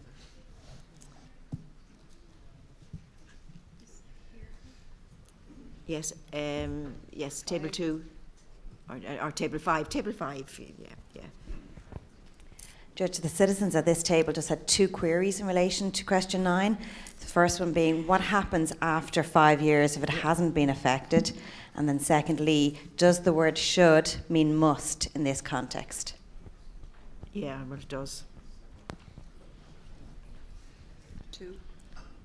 [SPEAKER 1] Yes, yes, table 2, or table 5, yeah.
[SPEAKER 5] Judge, the citizens at this table just had 2 queries in relation to question 9. The first one being, what happens after 5 years if it hasn't been affected? And then secondly, does the word should mean must in this context?
[SPEAKER 1] Yeah, well, it does.
[SPEAKER 15] 2.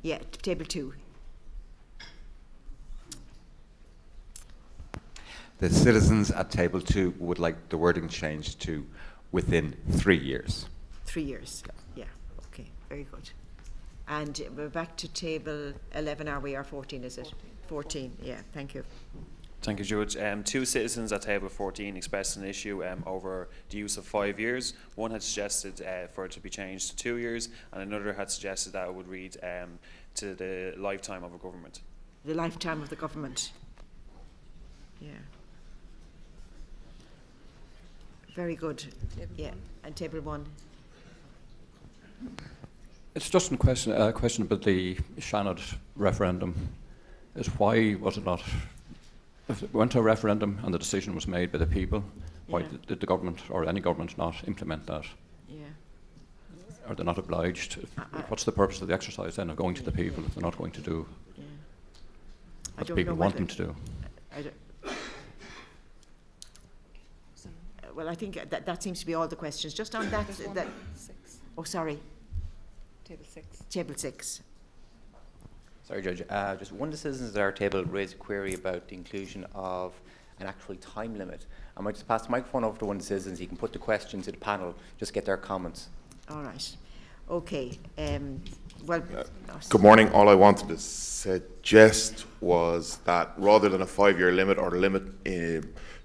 [SPEAKER 1] Yeah, table 2.
[SPEAKER 3] The citizens at table 2 would like the wording changed to within 3 years.
[SPEAKER 1] 3 years, yeah, okay, very good. And we're back to table 11, are we, or 14, is it? 14, yeah, thank you.
[SPEAKER 16] Thank you, Judge. 2 citizens at table 14 expressed an issue over the use of 5 years. One had suggested for it to be changed to 2 years, and another had suggested that it would read to the lifetime of a government.
[SPEAKER 1] The lifetime of the government. Yeah. Very good. Yeah, and table 1.
[SPEAKER 8] It's just a question about the Shannon referendum. Is why was it not? If it went to a referendum and the decision was made by the people, why did the government or any government not implement that?
[SPEAKER 1] Yeah.
[SPEAKER 8] Are they not obliged? What's the purpose of the exercise then of going to the people if they're not going to do what the people want them to do?
[SPEAKER 1] Well, I think that seems to be all the questions. Just on that...
[SPEAKER 15] 6.
[SPEAKER 1] Oh, sorry.
[SPEAKER 15] Table 6.
[SPEAKER 1] Table 6.
[SPEAKER 22] Sorry, Judge. Just one of the citizens at our table raised a query about the inclusion of an actual time limit. I might just pass the microphone over to one of the citizens. He can put the question to the panel, just get their comments.
[SPEAKER 1] All right. Okay. Well...
[SPEAKER 13] Good morning. All I wanted to suggest was that rather than a 5-year limit or limit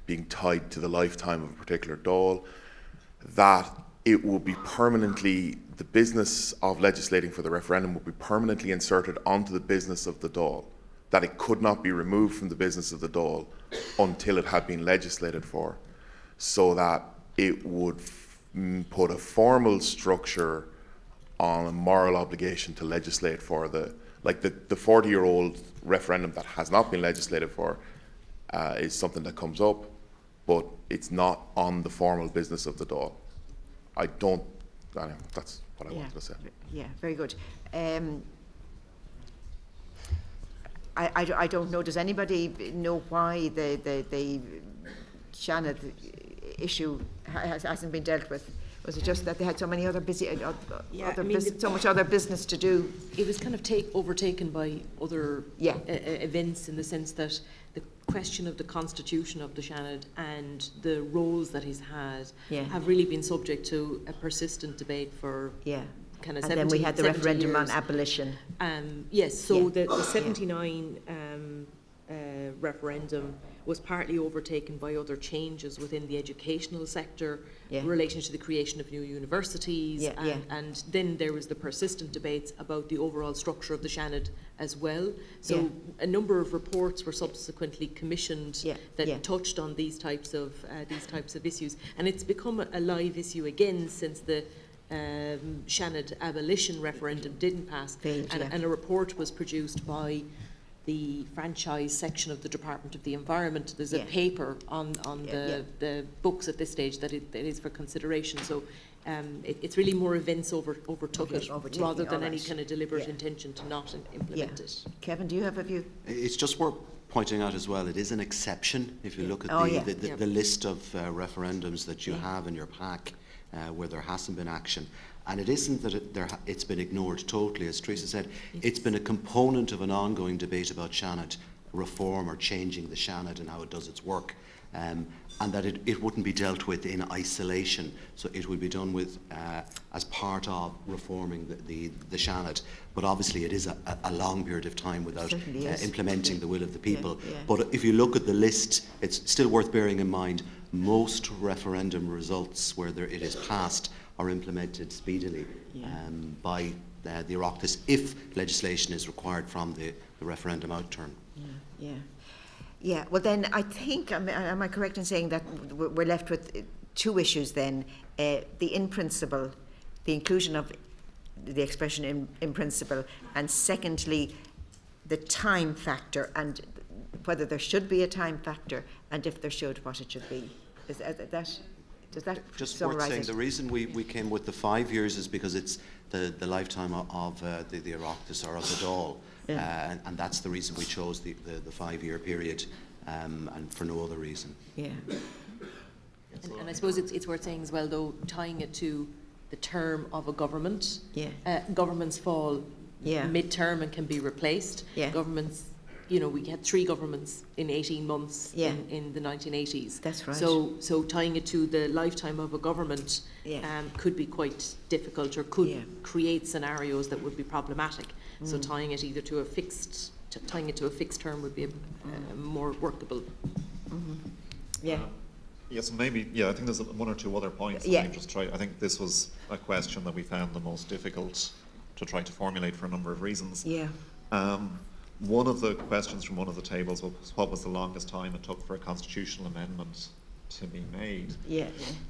[SPEAKER 13] being tied to the lifetime of a particular Dáil, that it will be permanently, the business of legislating for the referendum will be permanently inserted onto the business of the Dáil, that it could not be removed from the business of the Dáil until it had been legislated for, so that it would put a formal structure on a moral obligation to legislate for the 40-year-old referendum that has not been legislated for is something that comes up, but it's not on the formal business of the Dáil. That's what I wanted to say.
[SPEAKER 1] Yeah, very good. I don't know, does anybody know why the Shannon issue hasn't been dealt with? Was it just that they had so many other so much other business to do?
[SPEAKER 17] It was kind of overtaken by other events, in the sense that the question of the constitution of the Shannon and the roles that he's had have really been subject to a persistent debate for kind of 70 years.
[SPEAKER 1] And then we had the referendum on abolition.
[SPEAKER 17] Yes, so the 79 referendum was partly overtaken by other changes within the educational sector in relation to the creation of new universities, and then there was the persistent debates about the overall structure of the Shannon as well. So a number of reports were subsequently commissioned that touched on these types of issues, and it's become a live issue again since the Seanad abolition referendum didn't pass, and a report was produced by the franchise section of the Department of the Environment. There's a paper on the books at this stage that it is for consideration. So it's really more events overtook it rather than any kind of deliberate intention to not implement it.
[SPEAKER 1] Kevin, do you have a view?
[SPEAKER 14] It's just worth pointing out as well, it is an exception if you look at the list of referendums that you have in your pack where there hasn't been action. And it isn't that it's been ignored totally. As Teresa said, it's been a component of an ongoing debate about Seanad reform or changing the Seanad and how it does its work. And that it wouldn't be dealt with in isolation. So it would be done with as part of reforming the Seanad. But obviously it is a long period of time without implementing the will of the people. But if you look at the list, it's still worth bearing in mind most referendum results where it is passed are implemented speedily by the Oireachtas if legislation is required from the referendum outturn.
[SPEAKER 1] Yeah, well then I think, am I correct in saying that we're left with two issues then? The in principle, the inclusion of the expression in principle, and secondly, the time factor, and whether there should be a time factor, and if there should, what it should be. Does that
[SPEAKER 14] just worth saying, the reason we came with the 5 years is because it's the lifetime of the Oireachtas or of the Dáil. And that's the reason we chose the 5-year period, and for no other reason.
[SPEAKER 17] And I suppose it's worth saying as well, though, tying it to the term of a government. Governments fall mid-term and can be replaced. Governments, we had 3 governments in 18 months in the 1980s.
[SPEAKER 1] That's right.
[SPEAKER 17] So tying it to the lifetime of a government could be quite difficult, or could create scenarios that would be problematic. So tying it either to a fixed term would be more workable.
[SPEAKER 20] Yes, maybe. I think there's one or two other points. I think this was a question that we found the most difficult to try to formulate for a number of reasons. One of the questions from one of the tables was what was the longest time it took for a constitutional amendment to be made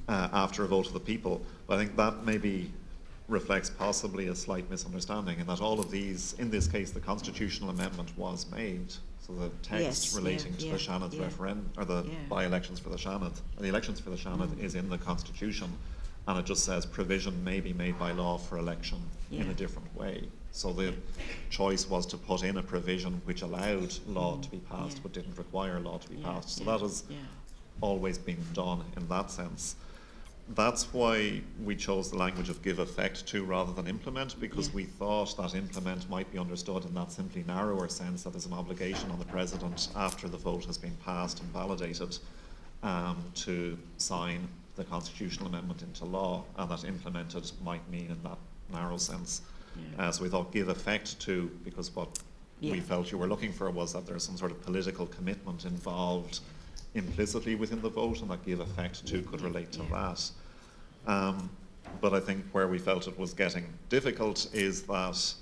[SPEAKER 20] after a vote of the people. But I think that maybe reflects possibly a slight misunderstanding in that all of these, in this case, the constitutional amendment was made. So the text relating to the Seanad referendum, or the by-elections for the Seanad, or the elections for the Seanad is in the Constitution, and it just says provision may be made by law for election in a different way. So the choice was to put in a provision which allowed law to be passed but didn't require law to be passed. So that has always been done in that sense. That's why we chose the language of give effect to rather than implement, because we thought that implement might be understood in that simply narrower sense, that there's an obligation on the President after the vote has been passed and validated to sign the constitutional amendment into law, and that implemented might mean in that narrow sense. So we thought give effect to, because what we felt you were looking for was that there's some sort of political commitment involved implicitly within the vote, and that give effect to could relate to that. But I think where we felt it was getting difficult is that,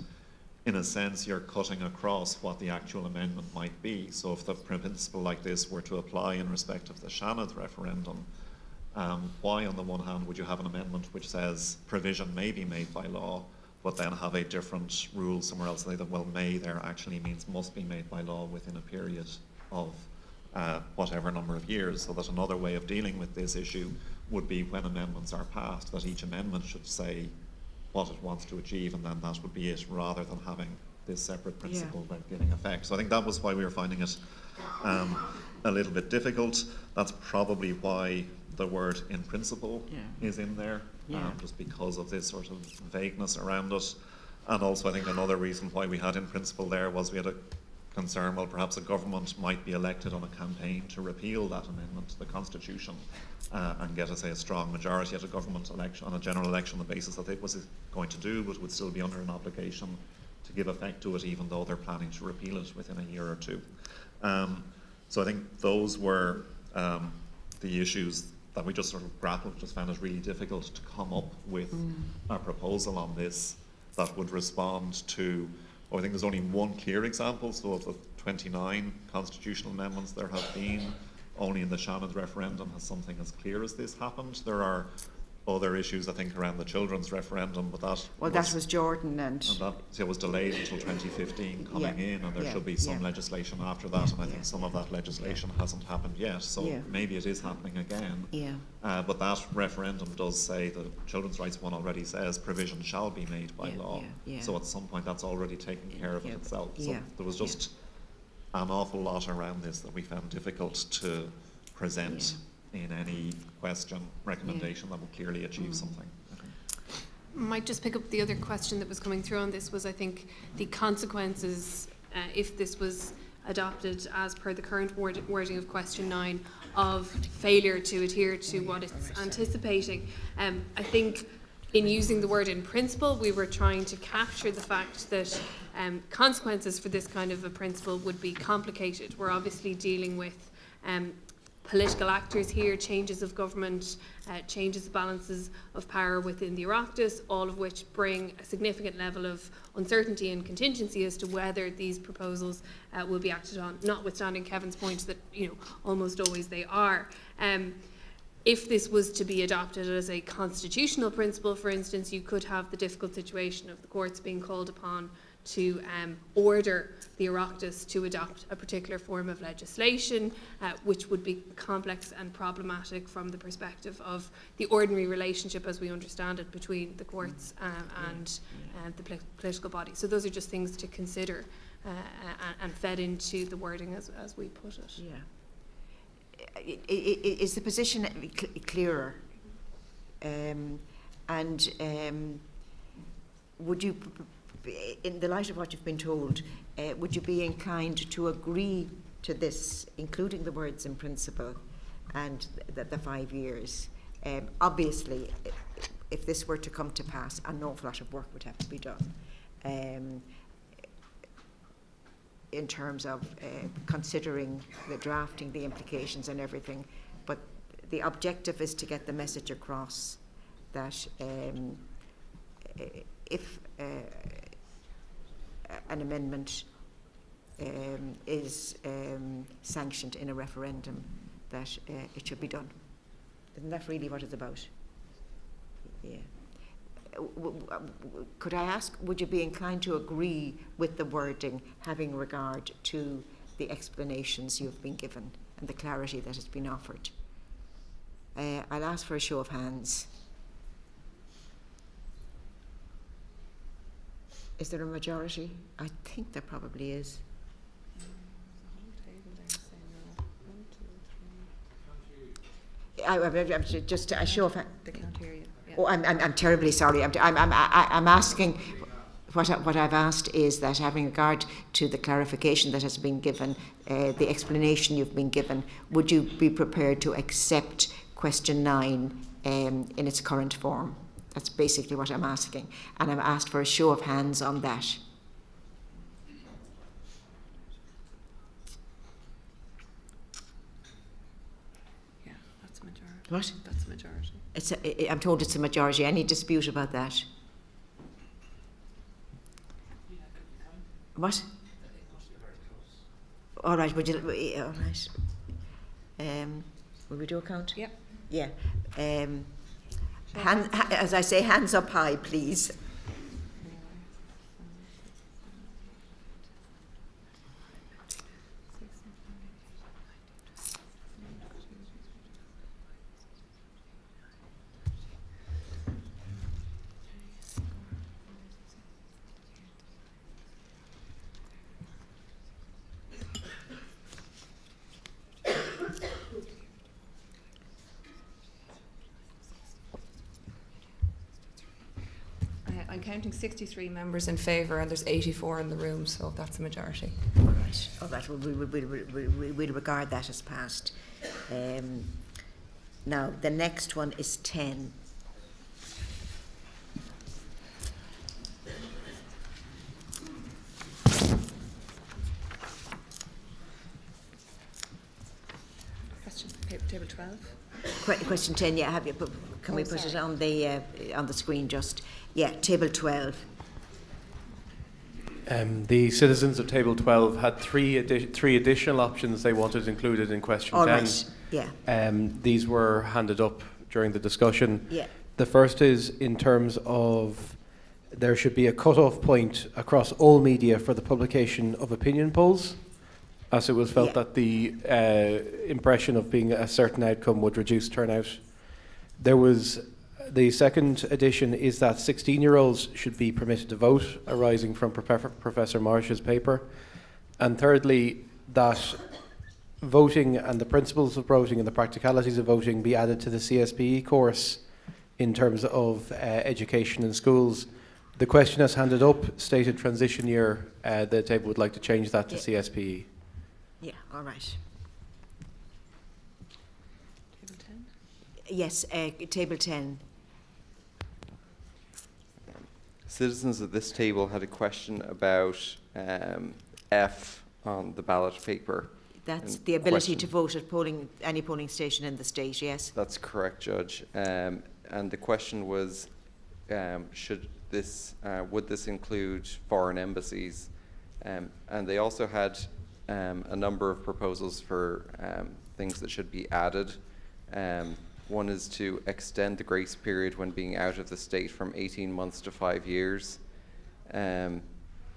[SPEAKER 20] in a sense, you're cutting across what the actual amendment might be. So if the principle like this were to apply in respect of the Seanad referendum, why on the one hand would you have an amendment which says provision may be made by law, but then have a different rule somewhere else, that, well, may there actually means must be made by law within a period of whatever number of years. So that another way of dealing with this issue would be when amendments are passed, that each amendment should say what it wants to achieve, and then that would be it, rather than having this separate principle about giving effect. So I think that was why we were finding it a little bit difficult. That's probably why the word in principle is in there, just because of this sort of vagueness around it. And also I think another reason why we had in principle there was we had a concern, well, perhaps a government might be elected on a campaign to repeal that amendment to the Constitution and get, say, a strong majority at a government election, on a general election, on the basis that it was going to do, but would still be under an obligation to give effect to it, even though they're planning to repeal it within a year or two. So I think those were the issues that we just sort of grappled, just found it really difficult to come up with a proposal on this that would respond to. I think there's only one clear example. So of the 29 constitutional amendments there have been, only in the Seanad referendum has something as clear as this happened. There are other issues, I think, around the children's referendum, but that
[SPEAKER 1] that was Jordan and
[SPEAKER 20] that was delayed until 2015 coming in, and there should be some legislation after that, and I think some of that legislation hasn't happened yet, so maybe it is happening again. But that referendum does say, the Children's Rights one already says, provision shall be made by law. So at some point that's already taken care of it itself. So there was just an awful lot around this that we found difficult to present in any question, recommendation that would clearly achieve something.
[SPEAKER 11] Might just pick up the other question that was coming through on this was, I think, the consequences, if this was adopted as per the current wording of question 9, of failure to adhere to what it's anticipating. I think in using the word in principle, we were trying to capture the fact that consequences for this kind of a principle would be complicated. We're obviously dealing with political actors here, changes of government, changes of balances of power within the Oireachtas, all of which bring a significant level of uncertainty and contingency as to whether these proposals will be acted on, notwithstanding Kevin's point that, you know, almost always they are. If this was to be adopted as a constitutional principle, for instance, you could have the difficult situation of the courts being called upon to order the Oireachtas to adopt a particular form of legislation, which would be complex and problematic from the perspective of the ordinary relationship as we understand it between the courts and the political body. So those are just things to consider and fed into the wording as we put it.
[SPEAKER 1] Is the position clearer? Would you, in the light of what you've been told, would you be inclined to agree to this, including the words in principle and the 5 years? Obviously, if this were to come to pass, an awful lot of work would have to be done in terms of considering the drafting, the implications and everything. But the objective is to get the message across that if an amendment is sanctioned in a referendum, that it should be done. Isn't that really what it's about? Yeah. Could I ask, would you be inclined to agree with the wording, having regard to the explanations you've been given and the clarity that has been offered? I'll ask for a show of hands. Is there a majority? I think there probably is. Just a show of hands.
[SPEAKER 15] They can't hear you. Yeah.
[SPEAKER 1] Oh, I'm terribly sorry. I'm asking. What I've asked is that, having regard to the clarification that has been given, the explanation you've been given, would you be prepared to accept question 9 in its current form? That's basically what I'm asking, and I've asked for a show of hands on that.
[SPEAKER 15] Yeah, that's a majority.
[SPEAKER 1] What?
[SPEAKER 15] That's a majority.
[SPEAKER 1] I'm told it's a majority. Any dispute about that? What? All right. Would you? All right. Will we do a count?
[SPEAKER 15] Yep.
[SPEAKER 1] Yeah. As I say, hands up high, please.
[SPEAKER 15] I'm counting 63 members in favour, and there's 84 in the room, so that's a majority.
[SPEAKER 1] Right. All right. We'll regard that as passed. Now, the next one is 10.
[SPEAKER 15] Question, table 12.
[SPEAKER 1] Question 10. Yeah. Have you? Can we put it on the screen? Just table 12.
[SPEAKER 6] The citizens of table 12 had three additional options they wanted included in question 10.
[SPEAKER 1] All right. Yeah.
[SPEAKER 6] These were handed up during the discussion.
[SPEAKER 1] Yeah.
[SPEAKER 6] The first is in terms of there should be a cut-off point across all media for the publication of opinion polls, as it was felt that the impression of being a certain outcome would reduce turnout. There was the second addition is that 16-year-olds should be permitted to vote, arising from Professor Marsh's paper. And thirdly, that voting and the principles of voting and the practicalities of voting be added to the CSPE course in terms of education in schools. The question as handed up stated transition year. The table would like to change that to CSPE.
[SPEAKER 1] Yeah, all right. Table 10? Yes, table 10.
[SPEAKER 10] Citizens at this table had a question about F on the ballot paper.
[SPEAKER 1] That's the ability to vote at any polling station in the state, yes?
[SPEAKER 10] That's correct, Judge. And the question was, would this include foreign embassies? And they also had a number of proposals for things that should be added. One is to extend the grace period when being out of the state from 18 months to 5 years.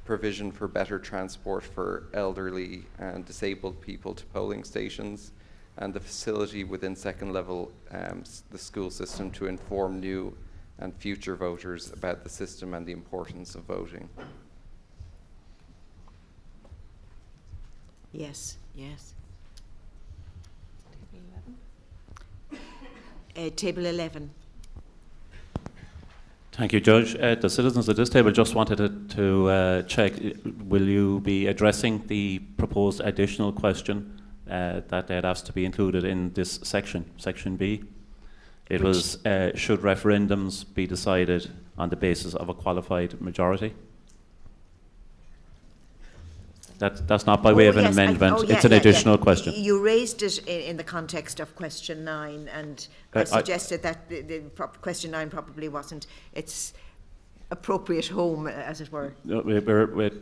[SPEAKER 10] Provision for better transport for elderly and disabled people to polling stations, and the facility within second level the school system to inform new and future voters about the system and the importance of voting.
[SPEAKER 1] Yes, yes. Table 11.
[SPEAKER 12] Thank you, Judge. The citizens at this table just wanted to check, will you be addressing the proposed additional question that they'd asked to be included in this section, Section B? It was, should referendums be decided on the basis of a qualified majority? That's not by way of an amendment, it's an additional question.
[SPEAKER 1] You raised it in the context of question 9, and I suggested that the question 9 probably wasn't its appropriate home, as it were.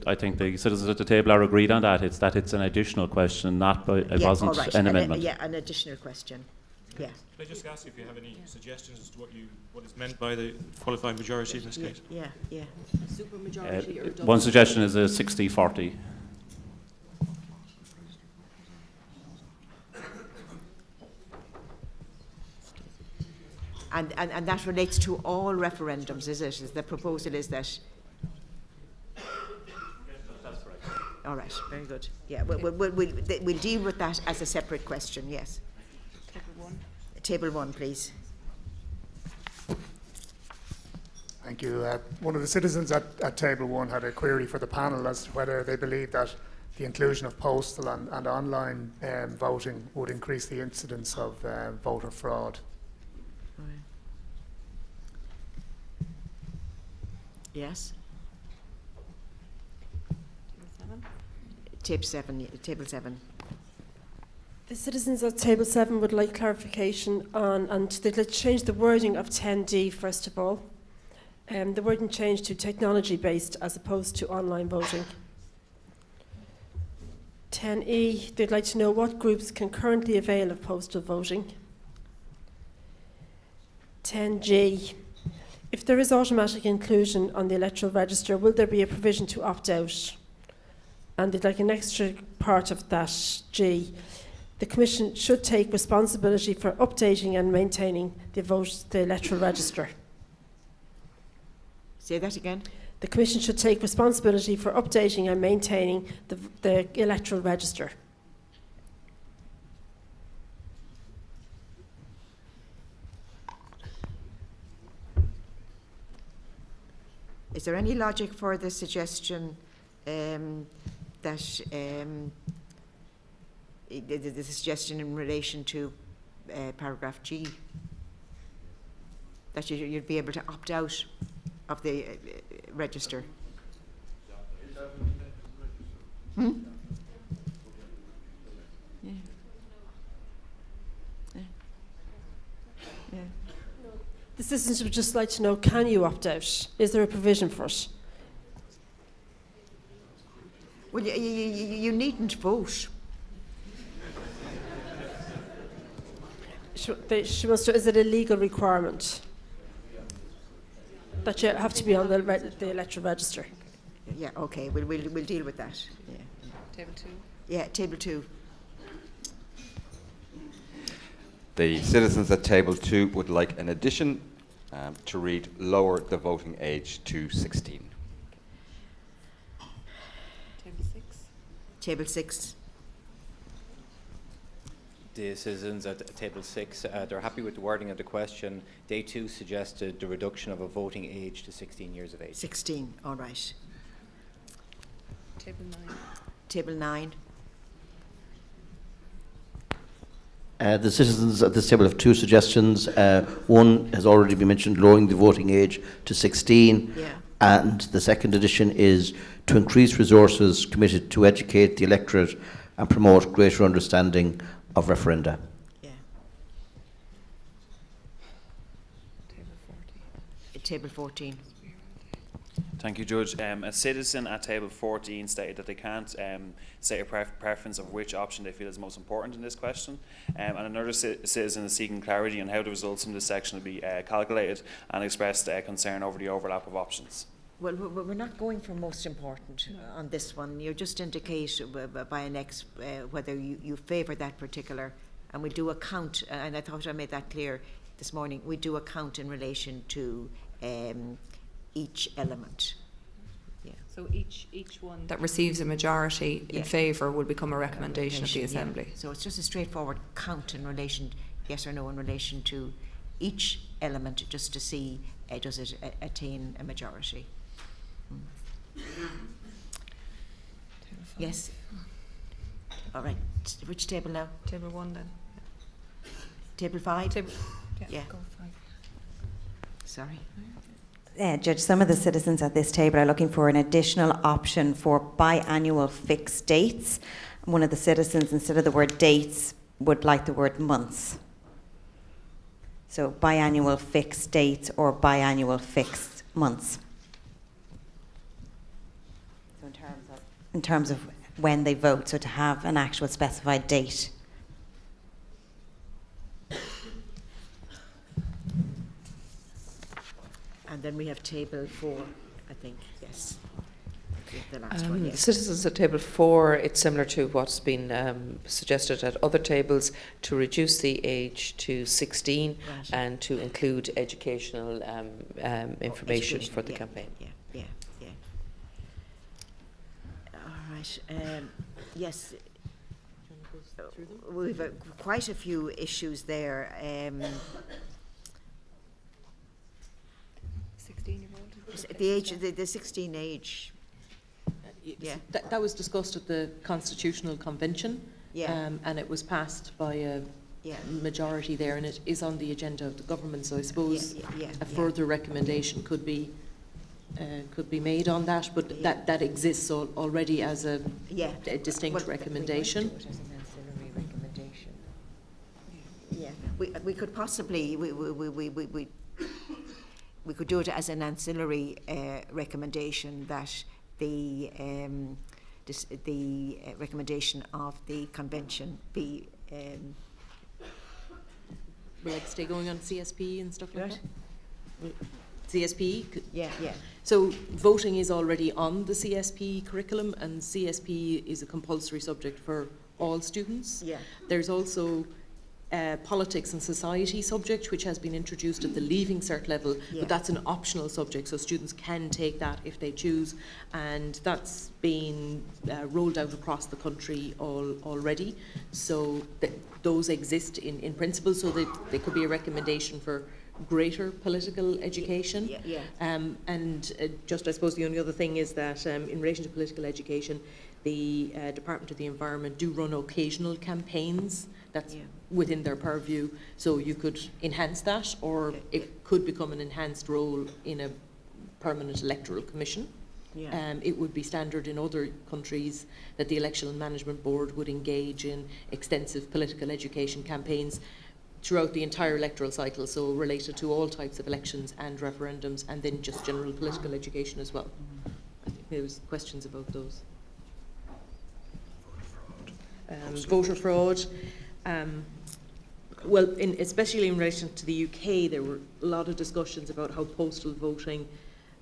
[SPEAKER 12] I think the citizens at the table are agreed on that. It's an additional question, not by, it wasn't an amendment.
[SPEAKER 1] An additional question. Yeah.
[SPEAKER 18] Can I just ask if you have any suggestions as to what is meant by the qualified majority in this case?
[SPEAKER 1] Yeah.
[SPEAKER 17] Super majority or double?
[SPEAKER 12] One suggestion is a 60-40.
[SPEAKER 1] And that relates to all referendums, is it? The proposal is that?
[SPEAKER 12] That's correct.
[SPEAKER 1] All right, very good. Yeah, we'll deal with that as a separate question, yes.
[SPEAKER 17] Table 1.
[SPEAKER 1] Table 1, please.
[SPEAKER 19] Thank you. One of the citizens at Table 1 had a query for the panel as to whether they believe that the inclusion of postal and online voting would increase the incidence of voter fraud.
[SPEAKER 1] Yes. Table 7.
[SPEAKER 7] The citizens at Table 7 would like clarification on, and they'd like to change the wording of 10D first of all. The wording changed to technology-based as opposed to online voting. 10E, they'd like to know what groups can currently avail of postal voting. 10G, if there is automatic inclusion on the electoral register, will there be a provision to opt out? And they'd like an extra part of that, G. The Commission should take responsibility for updating and maintaining the electoral register.
[SPEAKER 1] Say that again.
[SPEAKER 7] The Commission should take responsibility for updating and maintaining the electoral register.
[SPEAKER 1] Is there any logic for the suggestion that the suggestion in relation to paragraph G, that you'd be able to opt out of the register? Yeah.
[SPEAKER 7] The citizens would just like to know, can you opt out? Is there a provision for it?
[SPEAKER 1] Well, you needn't vote.
[SPEAKER 7] She wants to, is it a legal requirement? that you have to be on the electoral register.
[SPEAKER 1] Yeah, okay, we'll deal with that. Yeah.
[SPEAKER 4] Table 2.
[SPEAKER 1] Yeah, table 2.
[SPEAKER 3] The citizens at table 2 would like an addition to read lower the voting age to 16.
[SPEAKER 4] Table 6.
[SPEAKER 1] Table 6.
[SPEAKER 22] The citizens at table 6, they're happy with the wording of the question. Day 2 suggested the reduction of a voting age to 16 years of age.
[SPEAKER 1] 16, all right.
[SPEAKER 4] Table 9.
[SPEAKER 1] Table 9.
[SPEAKER 9] The citizens at this table have 2 suggestions. One has already been mentioned, lowering the voting age to 16.
[SPEAKER 1] Yeah.
[SPEAKER 9] And the second addition is to increase resources committed to educate the electorate and promote greater understanding of referenda.
[SPEAKER 1] Yeah. Table 14.
[SPEAKER 16] Thank you, Judge. A citizen at table 14 stated that they can't state a preference of which option they feel is most important in this question. And another citizen is seeking clarity on how the results in this section will be calculated and expressed concern over the overlap of options.
[SPEAKER 1] Well, we're not going for most important on this one. You just indicate by an X whether you favour that particular, and we do a count, and I thought I made that clear this morning, we do a count in relation to each element. Yeah.
[SPEAKER 2] So each one that receives a majority in favour will become a recommendation of the Assembly.
[SPEAKER 1] Yeah. So it's just a straightforward count in relation, yes or no, in relation to each element, just to see does it attain a majority. Yes. All right. Which table now?
[SPEAKER 2] Table 1 then.
[SPEAKER 1] Table 5?
[SPEAKER 2] Yeah. Go 5.
[SPEAKER 1] Sorry.
[SPEAKER 5] Judge, some of the citizens at this table are looking for an additional option for biannual fixed dates. One of the citizens, instead of the word dates, would like the word months. So biannual fixed dates or biannual fixed months. So in terms of when they vote, so to have an actual specified date.
[SPEAKER 1] And then we have table 4, I think, yes. The last one, yes.
[SPEAKER 4] Citizens at table 4, it's similar to what's been suggested at other tables, to reduce the age to 16 and to include educational information for the campaign.
[SPEAKER 1] Yeah. All right. Yes. We've quite a few issues there.
[SPEAKER 2] 16-year-old?
[SPEAKER 1] The age, the 16 age. Yeah.
[SPEAKER 17] That was discussed at the Constitutional Convention, and it was passed by a majority there, and it is on the agenda of the government. So I suppose a further recommendation could be made on that, but that exists already as a distinct recommendation.
[SPEAKER 1] Yeah, we could possibly we could do it as an ancillary recommendation that the recommendation of the convention be.
[SPEAKER 17] We'll like stay going on CSP and stuff like that. CSP.
[SPEAKER 1] Yeah.
[SPEAKER 17] So voting is already on the CSP curriculum, and CSP is a compulsory subject for all students.
[SPEAKER 1] Yeah.
[SPEAKER 17] There's also politics and society subject, which has been introduced at the Leaving Cert level, but that's an optional subject, so students can take that if they choose, and that's been rolled out across the country already. So those exist in principle, so they could be a recommendation for greater political education. And just I suppose the only other thing is that in relation to political education, the Department of the Environment do run occasional campaigns. That's within their purview, so you could enhance that, or it could become an enhanced role in a permanent electoral commission. It would be standard in other countries that the Election and Management Board would engage in extensive political education campaigns throughout the entire electoral cycle, so related to all types of elections and referendums, and then just general political education as well. I think there was questions about those. Voter fraud. Well, especially in relation to the UK, there were a lot of discussions about how postal voting,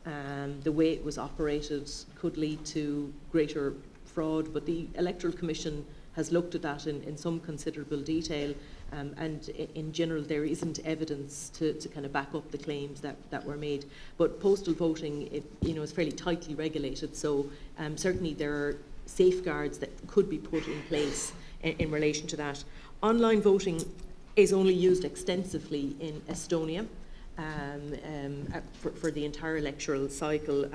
[SPEAKER 17] the way it was operated, could lead to greater fraud, but the Electoral Commission has looked at that in some considerable detail, and in general there isn't evidence to kind of back up the claims that were made. But postal voting, is fairly tightly regulated, so certainly there are safeguards that could be put in place in relation to that. Online voting is only used extensively in Estonia for the entire electoral cycle,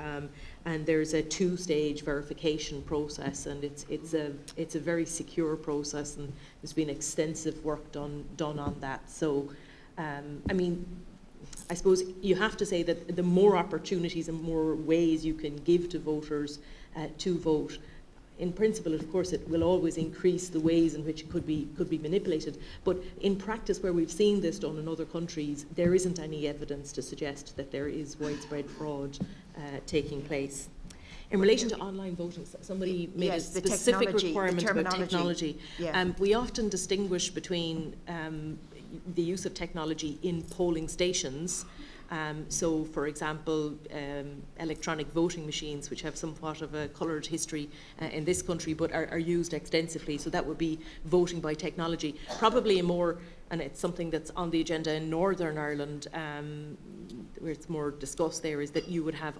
[SPEAKER 17] and there's a 2-stage verification process, and it's a very secure process, and there's been extensive work done on that. So, I suppose you have to say that the more opportunities and more ways you can give to voters to vote, in principle, of course, it will always increase the ways in which it could be manipulated. But in practice, where we've seen this done in other countries, there isn't any evidence to suggest that there is widespread fraud taking place. In relation to online voting, somebody made a specific requirement about technology.
[SPEAKER 1] Yeah.
[SPEAKER 17] We often distinguish between the use of technology in polling stations. So, for example, electronic voting machines, which have somewhat of a coloured history in this country, but are used extensively. So that would be voting by technology. Probably a more, and it's something that's on the agenda in Northern Ireland, where it's more discussed there, is that you would have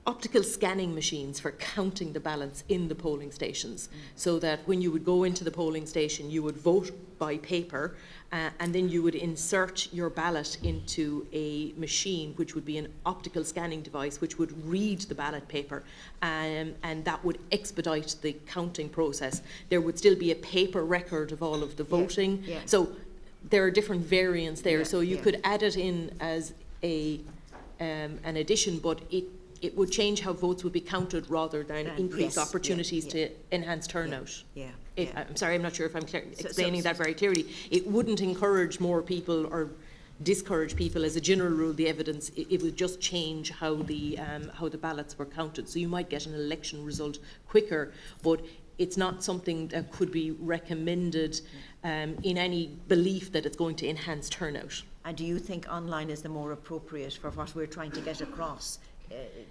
[SPEAKER 17] optical scanning machines for counting the ballots in the polling stations, so that when you would go into the polling station, you would vote by paper, and then you would insert your ballot into a machine, which would be an optical scanning device, which would read the ballot paper, and that would expedite the counting process. There would still be a paper record of all of the voting.
[SPEAKER 1] Yeah.
[SPEAKER 17] So there are different variants there.
[SPEAKER 1] Yeah,
[SPEAKER 17] So you
[SPEAKER 1] yeah.
[SPEAKER 17] could add it in as an addition, but it would change how votes would be counted rather than increase
[SPEAKER 1] yes,
[SPEAKER 17] opportunities
[SPEAKER 1] yeah.
[SPEAKER 17] to enhance turnout.
[SPEAKER 1] Yeah.
[SPEAKER 17] I'm sorry, I'm not sure if I'm explaining that very clearly. It wouldn't encourage more people or discourage people as a general rule. The evidence, it would just change how the ballots were counted. So you might get an election result quicker, but it's not something that could be recommended in any belief that it's going to enhance turnout.
[SPEAKER 1] And do you think online is the more appropriate for what we're trying to get across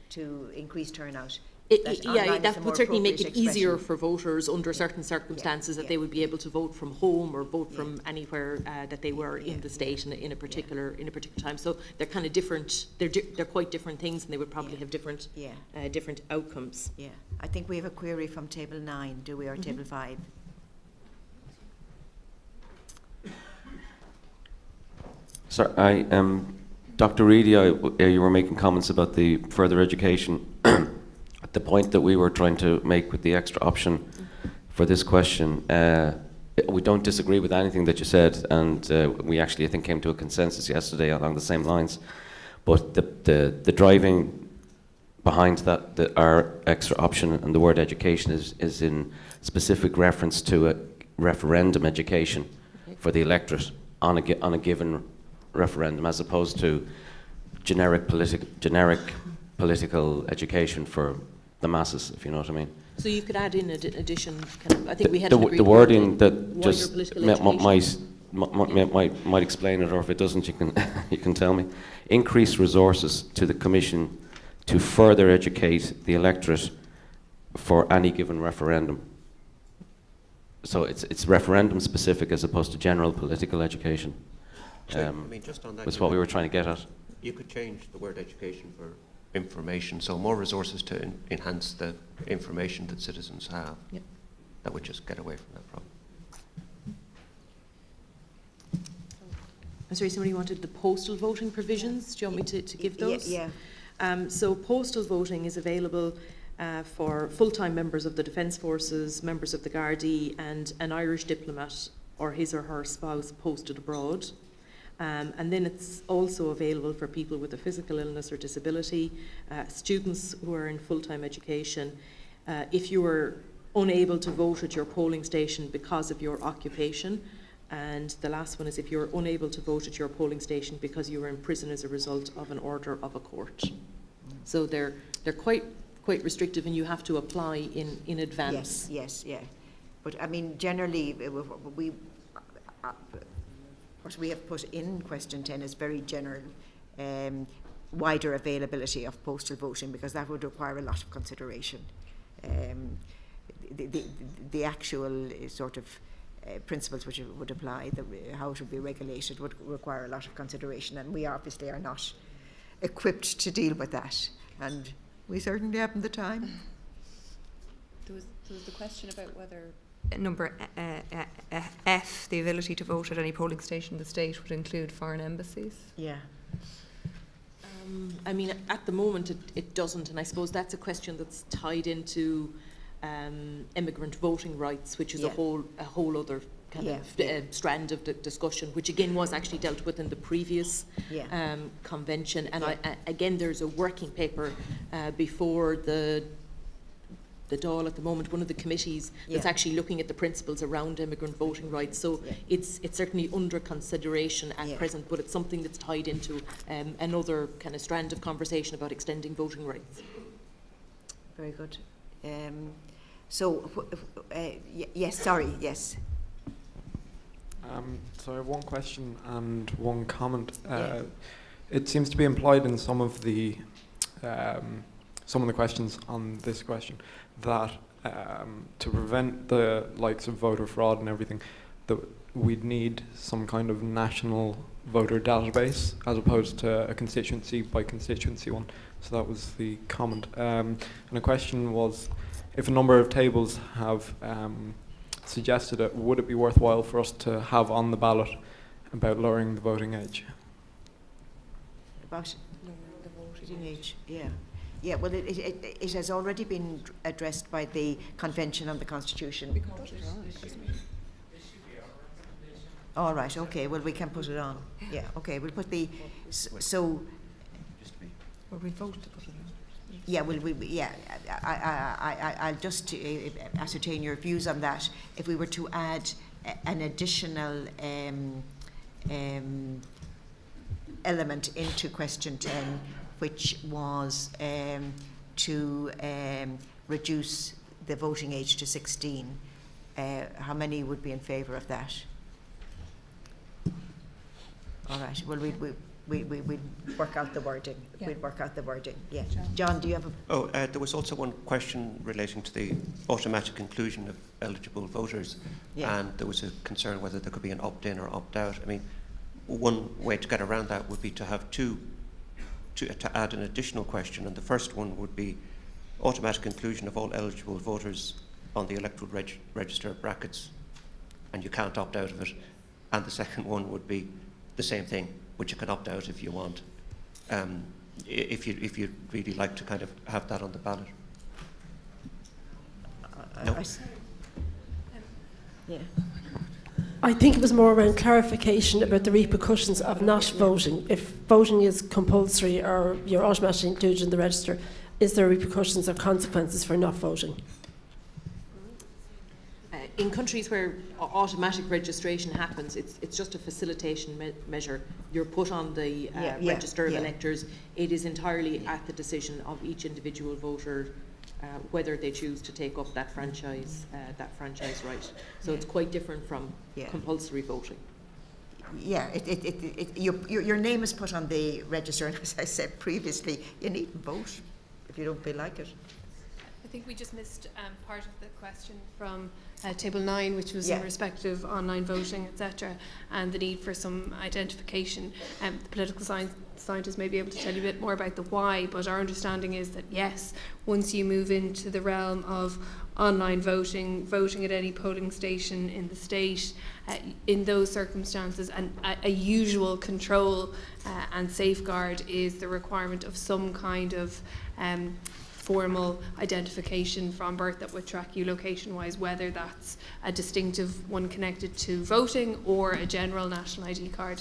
[SPEAKER 1] to increase turnout?
[SPEAKER 17] That would certainly make it easier
[SPEAKER 1] expression.
[SPEAKER 17] for voters under certain circumstances that they would be able to vote from home or vote from anywhere that they were in the state in a particular time. So they're kind of different. They're quite different things, and they would probably have different different outcomes.
[SPEAKER 1] Yeah, I think we have a query from Table 9. Do we, or Table 5?
[SPEAKER 8] Sorry, Dr. Reedy, you were making comments about the further education. At the point that we were trying to make with the extra option for this question, we don't disagree with anything that you said, and we actually, I think, came to a consensus yesterday along the same lines. But the driving behind that, our extra option and the word education is in specific reference to a referendum education for the electorate on a given referendum, as opposed to generic political education for the masses, if you know what I mean.
[SPEAKER 17] So you could add in addition. I think we had
[SPEAKER 8] the wording that just might explain it, or if it doesn't, you can you can tell me. Increase resources to the Commission to further educate the electorate for any given referendum. So it's referendum specific as opposed to general political education.
[SPEAKER 21] So, just on that,
[SPEAKER 8] was what we were trying to get at.
[SPEAKER 21] You could change the word education for information, so more resources to enhance the information that citizens have.
[SPEAKER 17] Yep.
[SPEAKER 21] That would just get away from that problem.
[SPEAKER 17] I'm sorry, somebody wanted the postal voting provisions. Do you want me to give those?
[SPEAKER 1] Yeah.
[SPEAKER 17] So postal voting is available for full-time members of the Defence Forces, members of the Gardaí, and an Irish diplomat or his or her spouse posted abroad. And then it's also available for people with a physical illness or disability, students who are in full-time education. If you are unable to vote at your polling station because of your occupation, and the last one is if you're unable to vote at your polling station because you were in prison as a result of an order of a court. So they're quite restrictive, and you have to apply in advance.
[SPEAKER 1] Yes, yeah. But I mean, generally, what we have put in question 10 is very general, wider availability of postal voting, because that would require a lot of consideration. The actual sort of principles which would apply, how it would be regulated, would require a lot of consideration, and we obviously are not equipped to deal with that, and we certainly haven't the time.
[SPEAKER 2] There was the question about whether number F, the ability to vote at any polling station in the state, would include foreign embassies.
[SPEAKER 1] Yeah.
[SPEAKER 17] I mean, at the moment it doesn't, and I suppose that's a question that's tied into immigrant voting rights, which is a whole other kind of strand of discussion, which again was actually dealt with in the previous convention. And again, there's a working paper before the Dáil at the moment, one of the committees that's actually looking at the principles around immigrant voting rights. So it's certainly under consideration at present, but it's something that's tied into another kind of strand of conversation about extending voting rights.
[SPEAKER 1] Very good. Yes, sorry, yes.
[SPEAKER 13] So I have one question and one comment. It seems to be implied in some of the questions on this question that to prevent the likes of voter fraud and everything, that we'd need some kind of national voter database as opposed to a constituency by constituency one. So that was the comment. And the question was, if a number of tables have suggested it, would it be worthwhile for us to have on the ballot about lowering the voting age?
[SPEAKER 1] About lowering the voting age, yeah. Yeah, well, it has already been addressed by the Convention on the Constitution. All right, okay, well, we can put it on. Yeah, okay, we'll put the, so...
[SPEAKER 2] Or we vote to put it on.
[SPEAKER 1] Yeah, I'll just ascertain your views on that. If we were to add an additional element into question 10, which was to reduce the voting age to 16, how many would be in favour of that? All right, well, we'd work out the wording. Yeah. We'd work out the wording, yeah. John, do you have a...
[SPEAKER 21] there was also one question relating to the automatic inclusion of eligible voters, and there was a concern whether there could be an opt-in or opt-out. I mean, one way to get around that would be to have to add an additional question, and the first one would be automatic inclusion of all eligible voters on the electoral register brackets, and you can't opt out of it. And the second one would be the same thing, but you can opt out if you want, if you'd really like to kind of have that on the ballot. No?
[SPEAKER 1] Yeah.
[SPEAKER 7] I think it was more around clarification about the repercussions of not voting. If voting is compulsory or you're automatically included in the register, is there repercussions or consequences for not voting?
[SPEAKER 17] In countries where automatic registration happens, it's just a facilitation measure. You're put on the register of electors. It is entirely at the decision of each individual voter whether they choose to take up that franchise right. So it's quite different from compulsory voting.
[SPEAKER 1] Yeah, your name is put on the register, and as I said previously, you needn't vote if you don't feel like it.
[SPEAKER 11] I think we just missed part of the question from Table 9, which was in respect of online voting, etc., and the need for some identification. The political scientists may be able to tell you a bit more about the why, but our understanding is that, yes, once you move into the realm of online voting at any polling station in the state, in those circumstances, and a usual control and safeguard is the requirement of some kind of formal identification from birth that would track you location-wise, whether that's a distinctive one connected to voting or a general national ID card.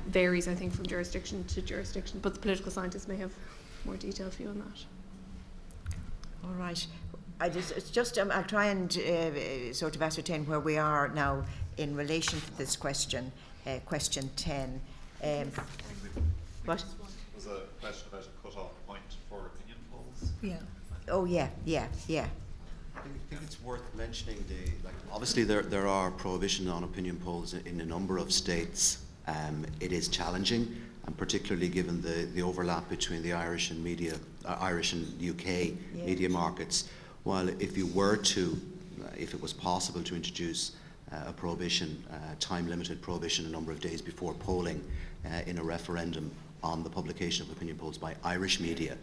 [SPEAKER 11] Varies, I think, from jurisdiction to jurisdiction, but the political scientists may have more detailed view on that.
[SPEAKER 1] All right. I'll try and sort of ascertain where we are now in relation to this question, question 10. What?
[SPEAKER 20] Was a question about a cut-off point for opinion polls.
[SPEAKER 1] Yeah. Oh, yeah.
[SPEAKER 14] I think it's worth mentioning obviously there are prohibitions on opinion polls in a number of states. It is challenging, and particularly given the overlap between the Irish and UK media markets. While if it was possible to introduce a prohibition, time-limited prohibition, a number of days before polling in a referendum on the publication of opinion polls by Irish media,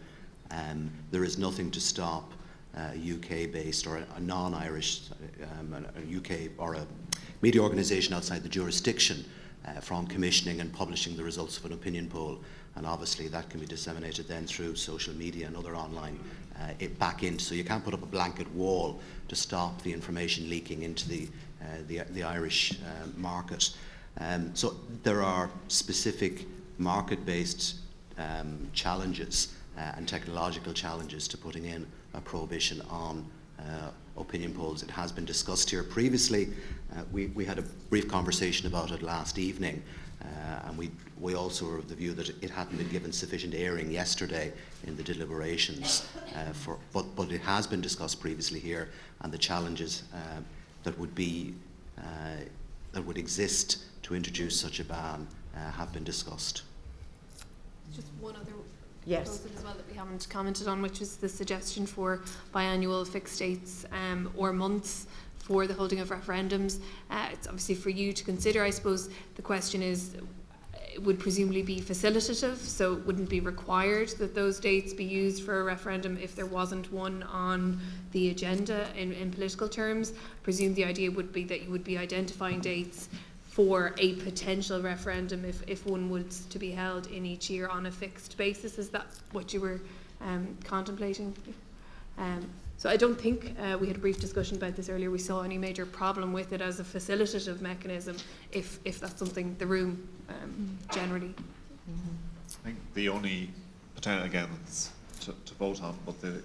[SPEAKER 14] there is nothing to stop UK-based or a non-Irish, a UK or a media organisation outside the jurisdiction from commissioning and publishing the results of an opinion poll, and obviously that can be disseminated then through social media and other online back in. So you can't put up a blanket wall to stop the information leaking into the Irish market. So there are specific market-based challenges and technological challenges to putting in a prohibition on opinion polls. It has been discussed here previously. We had a brief conversation about it last evening, and we also were of the view that it hadn't been given sufficient airing yesterday in the deliberations, but it has been discussed previously here, and the challenges that would exist to introduce such a ban have been discussed.
[SPEAKER 11] Just one other
[SPEAKER 1] Yes.
[SPEAKER 11] proposal as well that we haven't commented on, which is the suggestion for biannual fixed dates or months for the holding of referendums. It's obviously for you to consider. I suppose the question is, it would presumably be facilitative, so it wouldn't be required that those dates be used for a referendum if there wasn't one on the agenda in political terms. I presume the idea would be that you would be identifying dates for a potential referendum if one was to be held in each year on a fixed basis. Is that what you were contemplating? So I don't think, we had a brief discussion about this earlier, we saw any major problem with it as a facilitative mechanism, if that's something the room generally.
[SPEAKER 20] I think the only potential, again, it's to vote on, but the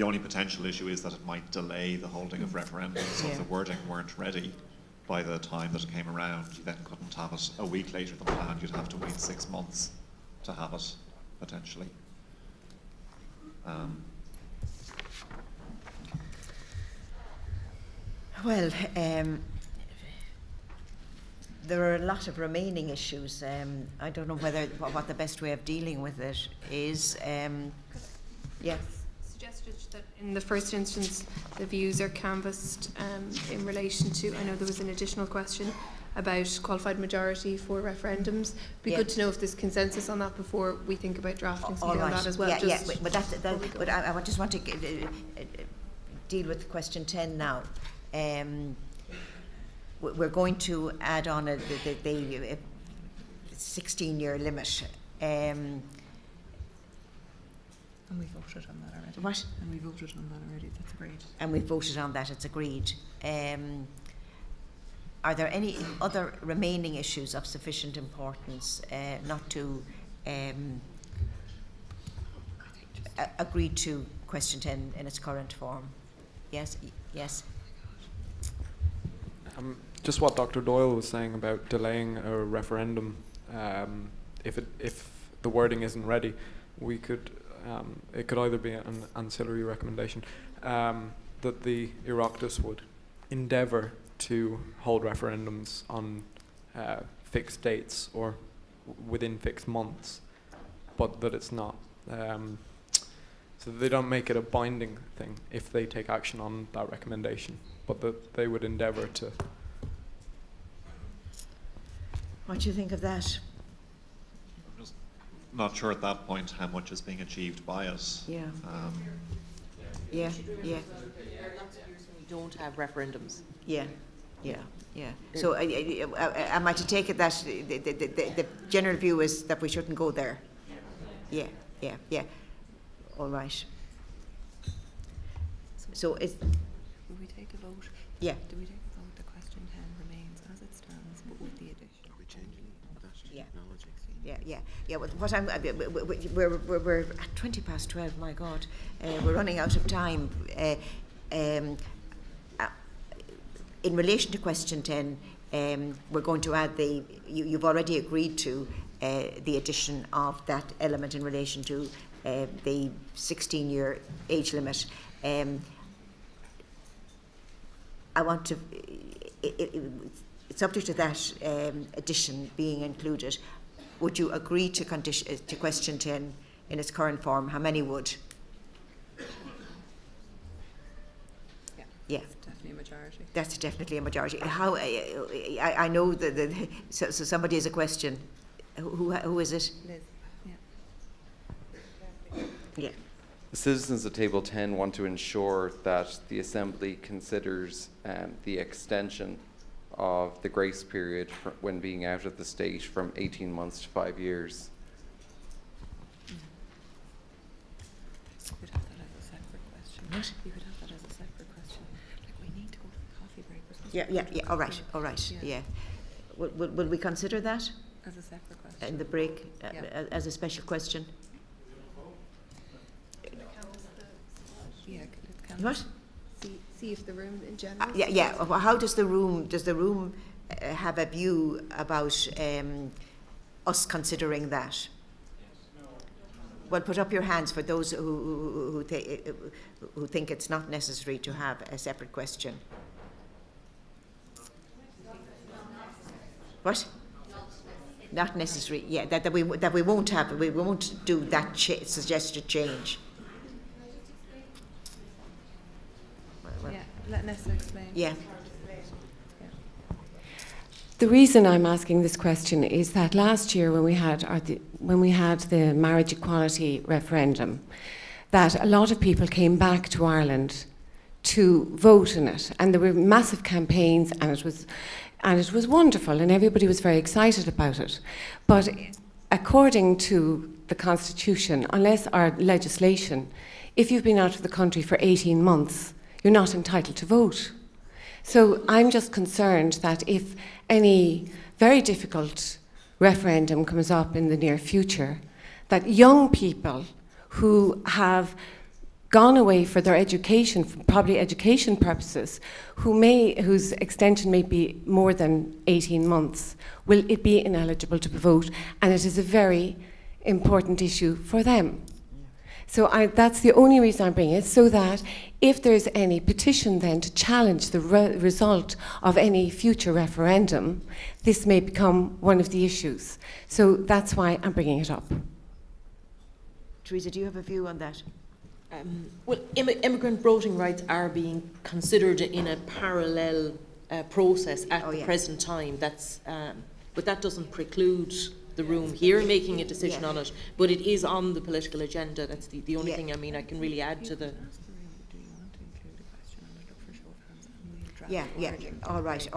[SPEAKER 20] only potential issue is that it might delay the holding of referendums. So if the wording weren't ready by the time that it came around, you then couldn't have it a week later than planned. You'd have to wait 6 months to have it, potentially.
[SPEAKER 1] Well, there are a lot of remaining issues. I don't know what the best way of dealing with it is. Yes.
[SPEAKER 11] Suggested that in the first instance the views are canvassed in relation to, I know there was an additional question about qualified majority for referendums. It'd be good to know if there's consensus on that before we think about drafting something on that as well.
[SPEAKER 1] But I just want to deal with question 10 now. We're going to add on the 16-year limit.
[SPEAKER 2] And we voted on that already.
[SPEAKER 1] What?
[SPEAKER 2] And we voted on that already, that's agreed.
[SPEAKER 1] And we voted on that, it's agreed. Are there any other remaining issues of sufficient importance not to agree to question 10 in its current form? Yes? Yes?
[SPEAKER 13] Just what Dr. Doyle was saying about delaying a referendum, if the wording isn't ready, we could it could either be an ancillary recommendation that the Oireachtas would endeavour to hold referendums on fixed dates or within fixed months, but that it's not. So they don't make it a binding thing if they take action on that recommendation, but that they would endeavour to.
[SPEAKER 1] What do you think of that?
[SPEAKER 20] I'm just not sure at that point how much is being achieved by it.
[SPEAKER 1] Yeah. Yeah.
[SPEAKER 17] We don't have referendums.
[SPEAKER 1] Yeah. Yeah. Yeah. So am I to take it that the general view is that we shouldn't go there? Yeah. Yeah. Yeah. All right. So
[SPEAKER 2] will we take a vote?
[SPEAKER 1] Yeah.
[SPEAKER 2] Do we take a vote? The question 10 remains as it stands, but with the addition.
[SPEAKER 14] Are we changing that technology?
[SPEAKER 1] Yeah, yeah, yeah. Well, what I'm we're at 12:20. My God, we're running out of time. In relation to question 10, we're going to add you've already agreed to the addition of that element in relation to the 16-year age limit. I want to, subject to that addition being included, would you agree to question 10 in its current form? How many would? Yeah.
[SPEAKER 2] Definitely a majority.
[SPEAKER 1] That's definitely a majority. How I know that so somebody has a question. Who is it?
[SPEAKER 2] Liz.
[SPEAKER 1] Yeah.
[SPEAKER 10] The citizens at Table 10 want to ensure that the Assembly considers the extension of the grace period when being out of the state from 18 months to 5 years.
[SPEAKER 2] You could have that as a separate question.
[SPEAKER 1] What?
[SPEAKER 2] You could have that as a separate question. Like, we need to go to the coffee break.
[SPEAKER 1] Yeah. All right. Yeah. Will we consider that
[SPEAKER 2] As a separate question.
[SPEAKER 1] in the break as a special question?
[SPEAKER 2] Yeah, let's count.
[SPEAKER 1] What?
[SPEAKER 11] See if the room in general.
[SPEAKER 1] Yeah. Well, how does the room have a view about us considering that? Well, put up your hands for those who think it's not necessary to have a separate question. What? Not necessary. Yeah, that we won't have. We won't do that suggested change.
[SPEAKER 2] Yeah, let Nessa explain.
[SPEAKER 1] Yeah.
[SPEAKER 6] The reason I'm asking this question is that last year when we had the marriage equality referendum, that a lot of people came back to Ireland to vote in it, and there were massive campaigns, and it was wonderful, and everybody was very excited about it. But according to the Constitution, unless our legislation, if you've been out of the country for 18 months, you're not entitled to vote. So I'm just concerned that if any very difficult referendum comes up in the near future, that young people who have gone away for their education, for probably education purposes, whose extension may be more than 18 months, will it be ineligible to vote, and it is a very important issue for them. So that's the only reason I'm bringing it, so that if there's any petition then to challenge the result of any future referendum, this may become one of the issues. So that's why I'm bringing it up.
[SPEAKER 1] Teresa, do you have a view on that?
[SPEAKER 17] Well, immigrant voting rights are being considered in a parallel process at the present time. That's, but that doesn't preclude the room here making a decision on it, but it is on the political agenda. That's the only thing I can really add to the...
[SPEAKER 1] Yeah. All right.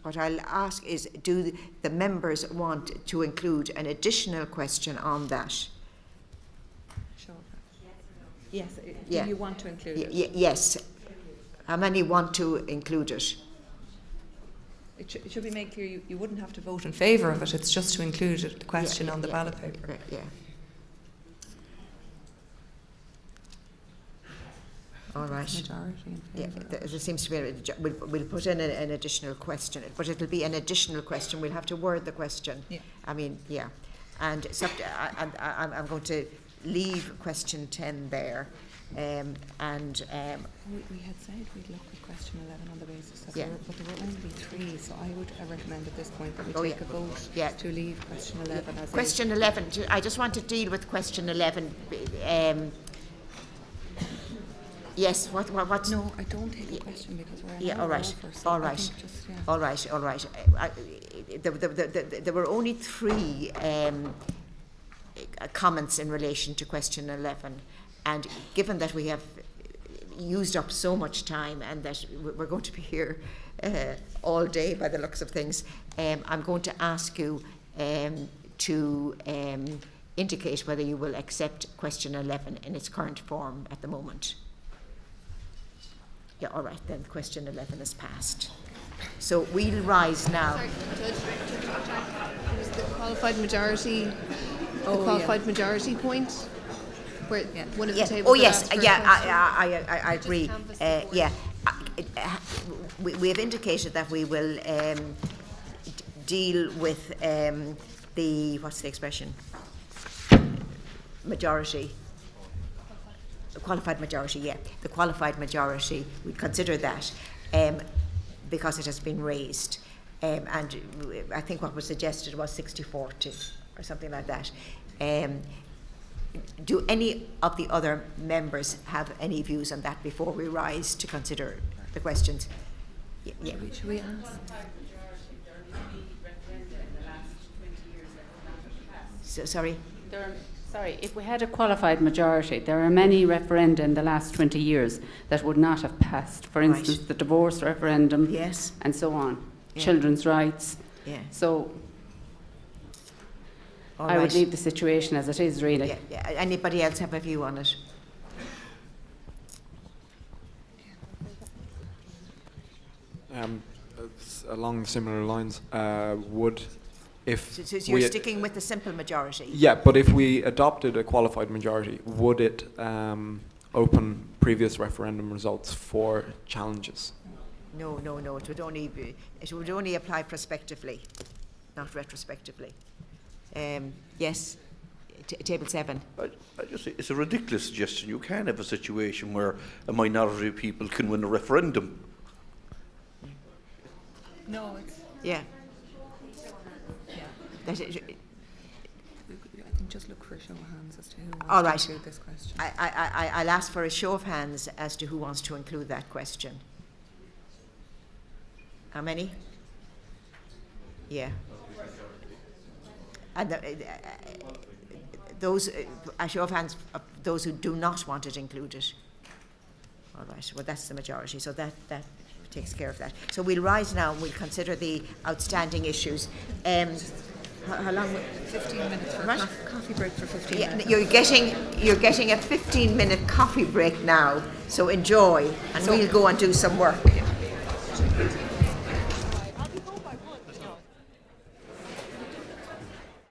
[SPEAKER 1] What I'll ask is, do the members want to include an additional question on that?
[SPEAKER 2] Sure. Yes. Do you want to include it?
[SPEAKER 1] Yes. How many want to include it?
[SPEAKER 2] It should be made clear you wouldn't have to vote in favour of it. It's just to include the question on the ballot paper.
[SPEAKER 1] Yeah. All right.
[SPEAKER 2] Majority in favour.
[SPEAKER 1] There seems to be. We'll put in an additional question, but it'll be an additional question. We'll have to word the question.
[SPEAKER 2] Yeah.
[SPEAKER 1] I mean, yeah. And I'm going to leave question 10 there.
[SPEAKER 2] We had said we'd look at question 11 on the basis of but there will only be 3, so I would recommend at this point that we take a vote to leave question 11 as
[SPEAKER 1] question 11. I just want to deal with question 11. Yes. What?
[SPEAKER 2] No, I don't take the question because we're an hour
[SPEAKER 1] all right.
[SPEAKER 2] over, so
[SPEAKER 1] All right.
[SPEAKER 2] just,
[SPEAKER 1] All right. There were only 3 comments in relation to question 11. And given that we have used up so much time and that we're going to be here all day by the looks of things, I'm going to ask you to indicate whether you will accept question 11 in its current form at the moment. Yeah, all right, then question 11 is passed. So we'll rise now.
[SPEAKER 11] Sorry, Judge, it was the qualified majority, majority point. Where one of the tables.
[SPEAKER 1] Oh yes, I agree. We have indicated that we will deal with what's the expression? Majority. qualified majority, yeah. The qualified majority, we'd consider that because it has been raised. And I think what was suggested was 60-40 or something like that. Do any of the other members have any views on that before we rise to consider the questions? Yeah.
[SPEAKER 2] Should we ask?
[SPEAKER 1] Sorry?
[SPEAKER 15] Sorry, if we had a qualified majority, there are many referenda in the last 20 years that would not have passed. For instance, the divorce referendum,
[SPEAKER 1] yes,
[SPEAKER 15] and so on,
[SPEAKER 1] yeah.
[SPEAKER 15] Children's rights.
[SPEAKER 1] Yeah.
[SPEAKER 15] So
[SPEAKER 1] All
[SPEAKER 15] I
[SPEAKER 1] right.
[SPEAKER 15] would leave the situation as it is, really.
[SPEAKER 1] Yeah, yeah. Anybody else have a view on it?
[SPEAKER 13] It's along similar lines,
[SPEAKER 1] So you're sticking with the simple majority?
[SPEAKER 13] Yeah, but if we adopted a qualified majority, would it open previous referendum results for challenges?
[SPEAKER 1] No. It would only apply prospectively, not retrospectively. Yes, table 7.
[SPEAKER 18] I just say it's a ridiculous suggestion. You can't have a situation where a minority of people can win a referendum.
[SPEAKER 2] No, it's...
[SPEAKER 1] Yeah.
[SPEAKER 2] I think just look for a show of hands as to who wants
[SPEAKER 1] All
[SPEAKER 2] to
[SPEAKER 1] right.
[SPEAKER 2] include this question.
[SPEAKER 1] I'll ask for a show of hands as to who wants to include that question. How many? Yeah. And those, a show of hands, those who do not want it included. All right, well, that's the majority, so that takes care of that. So we'll rise now and we'll consider the outstanding issues. How long?
[SPEAKER 2] 15 minutes for
[SPEAKER 1] Right.
[SPEAKER 2] a coffee break for 15
[SPEAKER 1] Yeah,
[SPEAKER 2] minutes.
[SPEAKER 1] you're getting a 15-minute coffee break now, so enjoy, and we'll go and do some work.